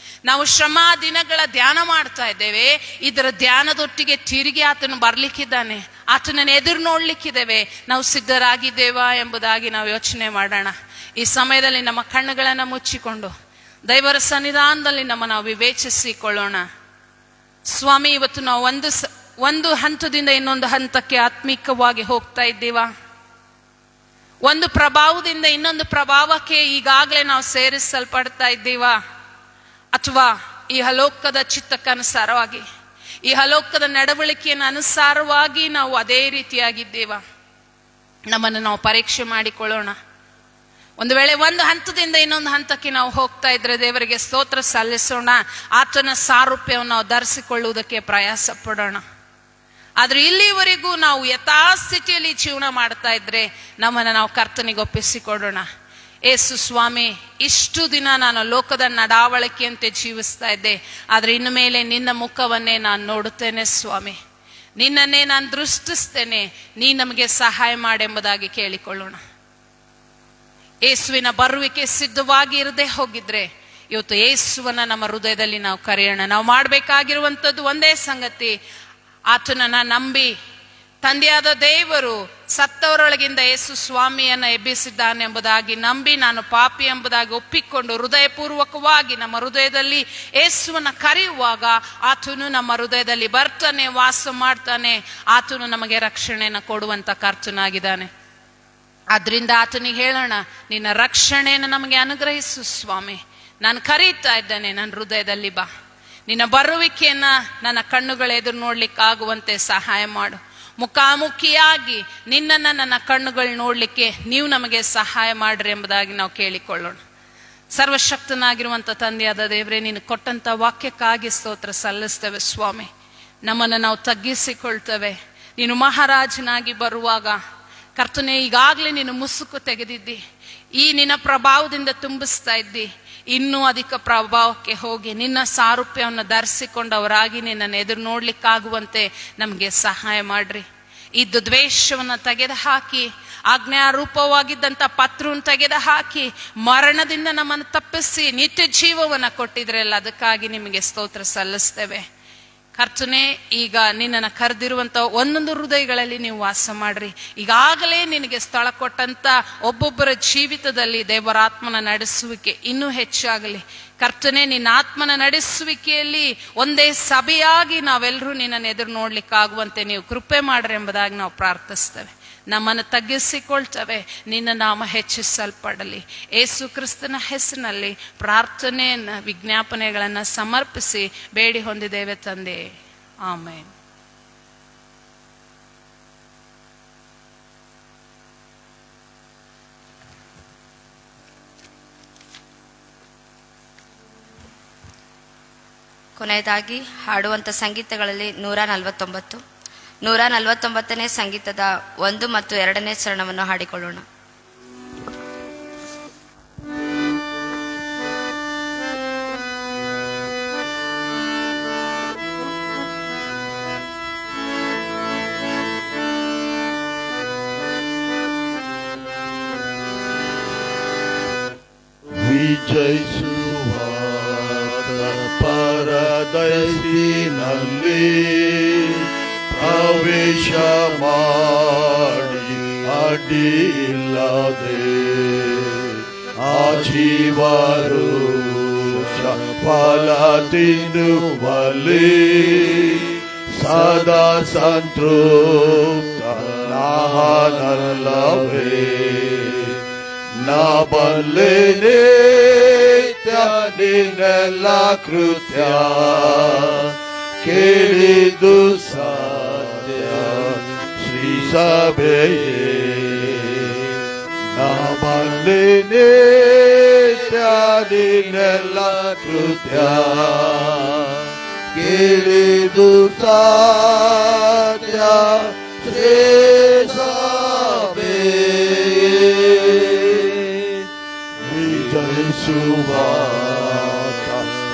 ನಾವು ಶ್ರಮ ದಿನಗಳ ಧ್ಯಾನ ಮಾಡ್ತಾ ಇದ್ದೇವೆ, ಇದರ ಧ್ಯಾನದೊಟ್ಟಿಗೆ ತಿರುಗಿ ಆತನು ಬರ್ಲಿಕ್ಕಿದ್ದಾನೆ, ಆತನನ್ನು ಎದುರು ನೋಡ್ಲಿಕ್ಕಿದ್ದೇವೆ, ನಾವು ಸಿದ್ಧರಾಗಿದ್ದೇವಾ ಎಂಬುದಾಗಿ ನಾವು ಯೋಚನೆ ಮಾಡೋಣ. ಈ ಸಮಯದಲ್ಲಿ ನಮ್ಮ ಕಣ್ಣುಗಳನ್ನು ಮುಚ್ಚಿಕೊಂಡು ದೇವರ ಸನ್ನಿಧಾನದಲ್ಲಿ ನಾವು ವಿವೇಚಿಸಿಕೊಳ್ಳೋಣ. ಸ್ವಾಮಿ, ಇವತ್ತು ನಾವು ಒಂದು ಹಂತದಿಂದ ಇನ್ನೊಂದು ಹಂತಕ್ಕೆ ಆತ್ಮೀಕವಾಗಿ ಹೋಗ್ತಾ ಇದ್ದೀವಾ? ಒಂದು ಪ್ರಭಾವದಿಂದ ಇನ್ನೊಂದು ಪ್ರಭಾವಕ್ಕೆ ಈಗಾಗಲೇ ನಾವು ಸೇರಿಸಲ್ಪಡ್ತಾ ಇದ್ದೀವಾ? ಅಥವಾ ಈ ಹಲೋಕದ ಚಿತ್ತಕ್ಕನುಸಾರವಾಗಿ, ಈ ಹಲೋಕದ ನಡವಳಿಕೆಯನ್ನು ಅನುಸಾರವಾಗಿ ನಾವು ಅದೇ ರೀತಿಯಾಗಿದ್ದೇವಾ? ನಮ್ಮನ್ನು ನಾವು ಪರೀಕ್ಷೆ ಮಾಡಿಕೊಳ್ಳೋಣ. ಒಂದು ವೇಳೆ ಒಂದು ಹಂತದಿಂದ ಇನ್ನೊಂದು ಹಂತಕ್ಕೆ ನಾವು ಹೋಗ್ತಾ ಇದ್ರೆ ದೇವರಿಗೆ ಸ್ತೋತ್ರ ಸಲ್ಲಿಸೋಣ, ಆತನ ಸಾರೂಪ್ಯವನ್ನು ನಾವು ಧರಿಸಿಕೊಳ್ಳುವುದಕ್ಕೆ ಪ್ರಯಾಸ ಪಡೋಣ. ಆದ್ರೆ ಇಲ್ಲಿವರೆಗೂ ನಾವು ಯಥಾಸ್ಥಿತಿಯಲ್ಲಿ ಜೀವನ ಮಾಡ್ತಾ ಇದ್ರೆ ನಮ್ಮನ್ನು ನಾವು ಕರ್ತನಿಗೆ ಒಪ್ಪಿಸಿಕೊಡೋಣ. ಯೇಸು ಸ್ವಾಮಿ, ಇಷ್ಟು ದಿನ ನಾನು ಲೋಕದ ನಡಾವಳಿಕೆಯಂತೆ ಜೀವಿಸ್ತಾ ಇದ್ದೆ, ಆದ್ರೆ ಇನ್ನು ಮೇಲೆ ನಿನ್ನ ಮುಖವನ್ನೇ ನಾನು ನೋಡುತ್ತೇನೆ ಸ್ವಾಮಿ, ನಿನ್ನನ್ನೇ ನಾನು ದೃಷ್ಟಿಸ್ತೇನೆ, ನೀ ನಮಗೆ ಸಹಾಯ ಮಾಡೆಂಬುದಾಗಿ ಕೇಳಿಕೊಳ್ಳೋಣ. ಯೇಸುವಿನ ಬರುವಿಕೆ ಸಿದ್ಧವಾಗಿ ಇರದೆ ಹೋಗಿದ್ರೆ ಇವತ್ತು ಯೇಸುವನ್ನ ನಮ್ಮ ಹೃದಯದಲ್ಲಿ ನಾವು ಕರೆಯೋಣ. ನಾವು ಮಾಡಬೇಕಾಗಿರುವಂಥದ್ದು ಒಂದೇ ಸಂಗತಿ, ಆತನನ್ನ ನಂಬಿ ತಂದೆಯಾದ ದೇವರು ಸತ್ತವರೊಳಗಿಂದ ಯೇಸು ಸ್ವಾಮಿಯನ್ನ ಎಬ್ಬಿಸಿದ್ದಾನೆ ಎಂಬುದಾಗಿ ನಂಬಿ, ನಾನು ಪಾಪಿ ಎಂಬುದಾಗಿ ಒಪ್ಪಿಕೊಂಡು ಹೃದಯಪೂರ್ವಕವಾಗಿ ನಮ್ಮ ಹೃದಯದಲ್ಲಿ ಯೇಸುವನ್ನ ಕರೆಯುವಾಗ ಆತನು ನಮ್ಮ ಹೃದಯದಲ್ಲಿ ಬರ್ತಾನೆ, ವಾಸ ಮಾಡ್ತಾನೆ. ಆತನು ನಮಗೆ ರಕ್ಷಣೆಯನ್ನು ಕೊಡುವಂತ ಕರ್ತನಾಗಿದ್ದಾನೆ. ಆದ್ರಿಂದ ಆತನಿಗೆ ಹೇಳೋಣ, ನಿನ್ನ ರಕ್ಷಣೆಯನ್ನು ನಮಗೆ ಅನುಗ್ರಹಿಸು ಸ್ವಾಮಿ, ನಾನು ಕರೀತಾ ಇದ್ದೇನೆ, ನನ್ನ ಹೃದಯದಲ್ಲಿ ಬಾ. ನಿನ್ನ ಬರುವಿಕೆಯನ್ನ ನನ್ನ ಕಣ್ಣುಗಳ ಎದುರು ನೋಡ್ಲಿಕ್ಕಾಗುವಂತೆ ಸಹಾಯ ಮಾಡು. ಮುಖಾಮುಖಿಯಾಗಿ ನಿನ್ನನ್ನ ನನ್ನ ಕಣ್ಣುಗಳು ನೋಡ್ಲಿಕ್ಕೆ ನೀವು ನಮಗೆ ಸಹಾಯ ಮಾಡ್ರಿ ಎಂಬುದಾಗಿ ನಾವು ಕೇಳಿಕೊಳ್ಳೋಣ. ಸರ್ವಶಕ್ತನಾಗಿರುವಂತ ತಂದೆಯಾದ ದೇವರೇ, ನೀನು ಕೊಟ್ಟಂತ ವಾಕ್ಯಕ್ಕಾಗಿ ಸ್ತೋತ್ರ ಸಲ್ಲಿಸ್ತೇವೆ ಸ್ವಾಮಿ. ನಮ್ಮನ್ನು ನಾವು ತಗ್ಗಿಸಿಕೊಳ್ತೇವೆ. ನೀನು ಮಹಾರಾಜನಾಗಿ ಬರುವಾಗ ಕರ್ತನೇ, ಈಗಾಗಲೇ ನೀನು ಮುಸುಕು ತೆಗೆದಿದ್ದಿ, ಈ ನಿನ್ನ ಪ್ರಭಾವದಿಂದ ತುಂಬಿಸ್ತಾ ಇದ್ದಿ. ಇನ್ನೂ ಅಧಿಕ ಪ್ರಭಾವಕ್ಕೆ ಹೋಗಿ ನಿನ್ನ ಸಾರೂಪ್ಯವನ್ನು ಧರಿಸಿಕೊಂಡವರಾಗಿ ನಿನ್ನನ್ನು ಎದುರು ನೋಡ್ಲಿಕ್ಕಾಗುವಂತೆ ನಮಗೆ ಸಹಾಯ ಮಾಡ್ರಿ. ಇದ್ದು ದ್ವೇಷವನ್ನು ತೆಗೆದು ಹಾಕಿ, ಆಜ್ಞಾರೂಪವಾಗಿದ್ದಂಥ ಪತ್ರವನ್ನು ತೆಗೆದು ಹಾಕಿ, ಮರಣದಿಂದ ನಮ್ಮನ್ನು ತಪ್ಪಿಸಿ ನಿತ್ಯ ಜೀವವನ್ನು ಕೊಟ್ಟಿದ್ರಲ್ಲ, ಅದಕ್ಕಾಗಿ ನಿಮಗೆ ಸ್ತೋತ್ರ ಸಲ್ಲಿಸ್ತೇವೆ. ಕರ್ತನೇ, ಈಗ ನಿನ್ನನ್ನು ಕರೆದಿರುವಂಥ ಒಂದೊಂದು ಹೃದಯಗಳಲ್ಲಿ ನೀವು ವಾಸ ಮಾಡ್ರಿ. ಈಗಾಗಲೇ ನಿನಗೆ ಸ್ಥಳ ಕೊಟ್ಟಂತ ಒಬ್ಬೊಬ್ಬರ ಜೀವಿತದಲ್ಲಿ ದೇವರಾತ್ಮನ ನಡೆಸುವಿಕೆ ಇನ್ನೂ ಹೆಚ್ಚಾಗಲಿ. ಕರ್ತನೇ, ನಿನ್ನ ಆತ್ಮನ ನಡೆಸುವಿಕೆಯಲ್ಲಿ ಒಂದೇ ಸಭೆಯಾಗಿ ನಾವೆಲ್ಲರೂ ನಿನ್ನನ್ನು ಎದುರು ನೋಡ್ಲಿಕ್ಕಾಗುವಂತೆ ನೀವು ಕೃಪೆ ಮಾಡ್ರಿ ಎಂಬುದಾಗಿ ನಾವು ಪ್ರಾರ್ಥಿಸ್ತೇವೆ. ನಮ್ಮನ್ನು ತಗ್ಗಿಸಿಕೊಳ್ತೇವೆ. ನಿನ್ನ ನಾಮ ಹೆಚ್ಚಿಸಲ್ಪಡಲಿ. ಯೇಸು ಕ್ರಿಸ್ತನ ಹೆಸರಿನಲ್ಲಿ ಪ್ರಾರ್ಥನೆಯನ್ನ ವಿಜ್ಞಾಪನೆಗಳನ್ನು ಸಮರ್ಪಿಸಿ ಬೇಡಿ ಹೊಂದಿದ್ದೇವೆ ತಂದೆ, ಆಮೇನ್. ಕೊನೆಯದಾಗಿ ಹಾಡುವಂಥ ಸಂಗೀತಗಳಲ್ಲಿ 149ನೇ ಸಂಗೀತದ 1 ಮತ್ತು 2ನೇ ಚರಣವನ್ನು ಹಾಡಿಕೊಳ್ಳೋಣ. ವಿಜಯಿಸುವ ಪರದೈಸಿನಲ್ಲಿ ಪ್ರವೇಶ ಮಾಡಿ ಅಡ್ಡಿಯಿಲ್ಲದೆ ಆಜೀವವೃಕ್ಷ ಫಲ ತಿನ್ನುವಲ್ಲಿ ಸದಾ ಸಂತೃಪ್ತನಾನಲ್ಲವೇ. ನಾ ಬಲ್ಲೆನೆ ನಿನ್ನೆಲ್ಲ ಕೃತ್ಯ ಕೇಳಿದು ಸತ್ಯ ಶ್ರೀ ಸಭೆಯೇ. ನಾ ಬಲ್ಲೆನೆ ನಿನ್ನೆಲ್ಲ ಕೃತ್ಯ ಕೇಳಿದು ಸತ್ಯ ಶ್ರೀ ವಿಜಯಿಸುವ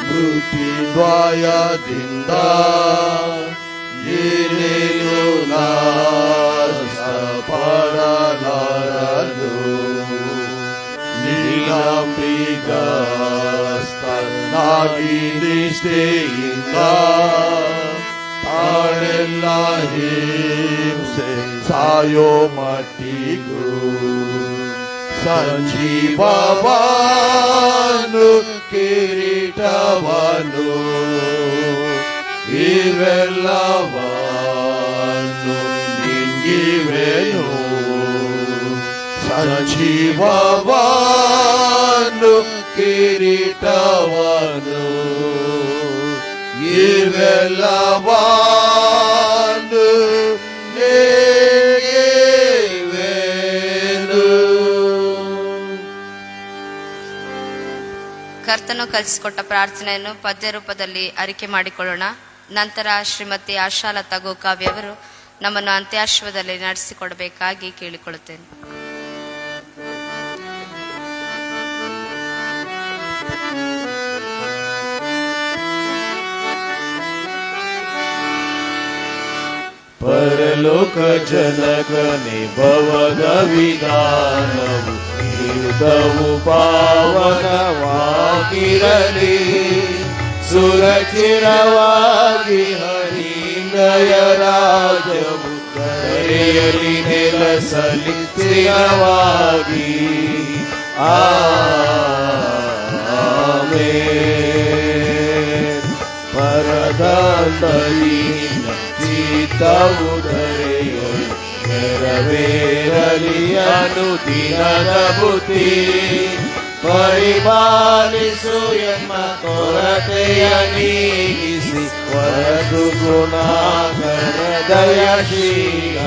ಮೃತ್ಯುದ್ವಯದಿಂದ ಏನೇನು ನಾಶಪಡಲಾರದು. ನಿನಂಬಿಗಸ್ತನಾಗಿ ನಿಷ್ಠೆಯಿಂದ ತಾಳೆಲ್ಲ ಹಿಂಸೆ ಸಾಯೋ ಮಟ್ಟಿಗೂ ಸಂಜೀವವನು ಕಿರೀಟವನು ಇವೆಲ್ಲವನ್ನು ನಿಂಗಿವೆನು. ಸಂಜೀವವನು ಕಿರೀಟವನು ಇವೆಲ್ಲವನ್ನು ಕರ್ತನು ಕಲಿಸಿಕೊಟ್ಟ ಪ್ರಾರ್ಥನೆಯನ್ನು ಪದ್ಯ ರೂಪದಲ್ಲಿ ಅರಿಕೆ ಮಾಡಿಕೊಳ್ಳೋಣ. ನಂತರ ಶ್ರೀಮತಿ ಆಶಾಲತಾ ಗೋಕಾವ್ಯವರು ನಮ್ಮನ್ನು ಅಂತ್ಯಾಶ್ವದಲ್ಲಿ ನಡೆಸಿಕೊಡಬೇಕಾಗಿ ಕೇಳಿಕೊಳ್ಳುತ್ತೇನೆ. ಪರಲೋಕ ಜನಕ ನಿಭವದ ವಿಧಾನವು ತೀರ್ಥವು ಪಾವನವಾಗಿರಲಿ, ಸುರಕ್ಷಿರವಾಗಿ ಹರಿನಯ ರಾಜವು ಧರೆಯಲ್ಲಿ ನೆಲೆಸಲಿ ಸ್ಥಿರವಾಗಿ. ಆಮೆನ್. ಪರದಂಡಲಿ ಚಿತ್ತವು ಧರೆಯಲ್ಲಿ ನೆರವೇರಲಿ ಅನುದಿನದ ಬುದ್ಧಿ, ಪರಿಪಾಲಿಸು ಎಂಬ ಕೊರತೆಯ ನೀಗಿಸಿ ವರದು ಗುಣಾಗಣ ದಯಶೀಲ.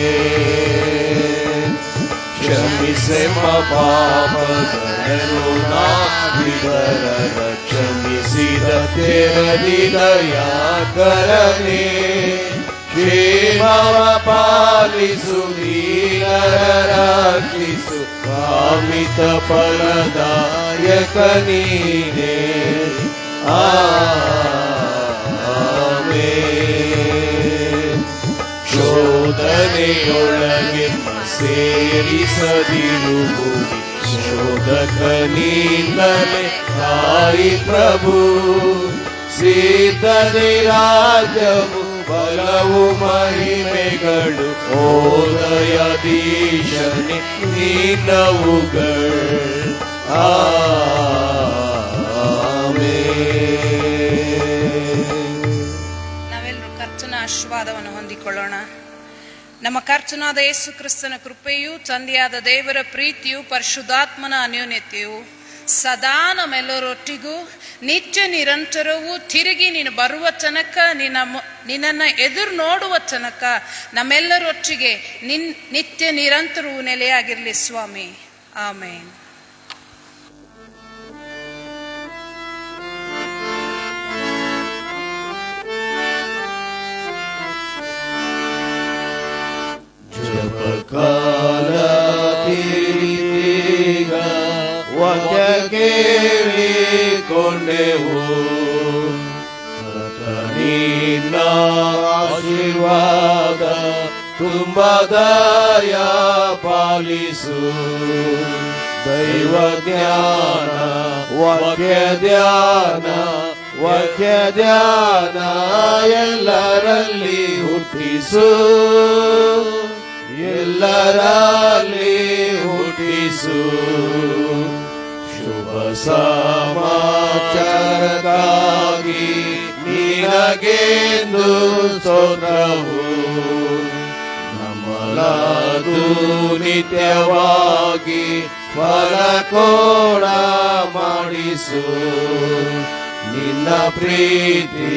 ಆಮೆನ್. ಕ್ಷಮಿಸೆಂಬ ಪಾಪಗಳನ್ನು ನಾವಿದರರ ಕ್ಷಮಿಸಿದ ತೆರದಿದ ಯಾಕರನೆ, ಕ್ಷೇಮವ ಪಾಲಿಸು ದೀನರ ರಕ್ಷಿಸು ಕಾಮಿತ ಫಲದಾಯಕ ನೀನೇ. ಆಮೆನ್. ಶೋಧನೆಯೊಳಗೆ ಸೇರಿಸದಿರುವುದು ಶೋಧಕ ನೀನಲೆ ತಾಯಿ ಪ್ರಭು, ಸಿದ್ಧತೆ ರಾಜವು ಬಲವು ಮಹಿಮೆಗಳು ಓದಯದೀಶನೆ ನೀನವುಗಳು. ನಾವೆಲ್ಲರೂ ಕರ್ತನ ಆಶೀರ್ವಾದವನ್ನು ಹೊಂದಿಕೊಳ್ಳೋಣ. ನಮ್ಮ ಕರ್ತನಾದ ಯೇಸು ಕ್ರಿಸ್ತನ ಕೃಪೆಯು, ತಂದೆಯಾದ ದೇವರ ಪ್ರೀತಿಯು, ಪರಿಶುದ್ಧಾತ್ಮನ ಅನ್ಯೋನ್ಯತೆಯು ಸದಾ ನಮ್ಮೆಲ್ಲರೊಟ್ಟಿಗೂ ನಿತ್ಯ ನಿರಂತರವೂ ತಿರುಗಿ ನೀನು ಬರುವ ತನಕ, ನಿನ್ನನ್ನು ಎದುರು ನೋಡುವ ತನಕ ನಮ್ಮೆಲ್ಲರೊಟ್ಟಿಗೆ ನಿತ್ಯ ನಿರಂತರವೂ ನೆಲೆಯಾಗಿರಲಿ ಸ್ವಾಮಿ. ಆಮೇನ್. ಜಪಕಾಲ ತೀರಿದೀಗ ವಾಕ್ಯ ಕೇಳಿಕೊಂಡೆವು, ನಿನ್ನ ಆಶೀರ್ವಾದ ತುಂಬ ದಯಾ ಪಾಲಿಸು. ದೈವ ಜ್ಞಾನ ವಾಕ್ಯ ಧ್ಯಾನ, ವಾಕ್ಯ ಧ್ಯಾನ ಎಲ್ಲರಲ್ಲಿ ಹುಟ್ಟಿಸು, ಎಲ್ಲರಲ್ಲಿ ಹುಟ್ಟಿಸು. ಶುಭ ಸಮಾಚಾರಕ್ಕಾಗಿ ನಿನಗೆಂದು ಸ್ತೋತ್ರವು, ನಮ್ಮಲಾದು ನಿತ್ಯವಾಗಿ ಫಲಕೋಣ ಮಾಡಿಸು. ನಿನ್ನ ಪ್ರೀತಿ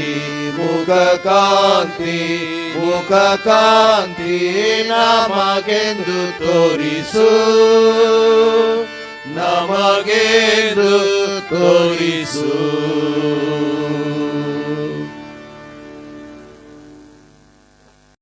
ಮುಖ ಕಾಂತಿ ನಮಗೆಂದು ತೋರಿಸು, ನಮಗೆಂದು ತೋರಿಸು.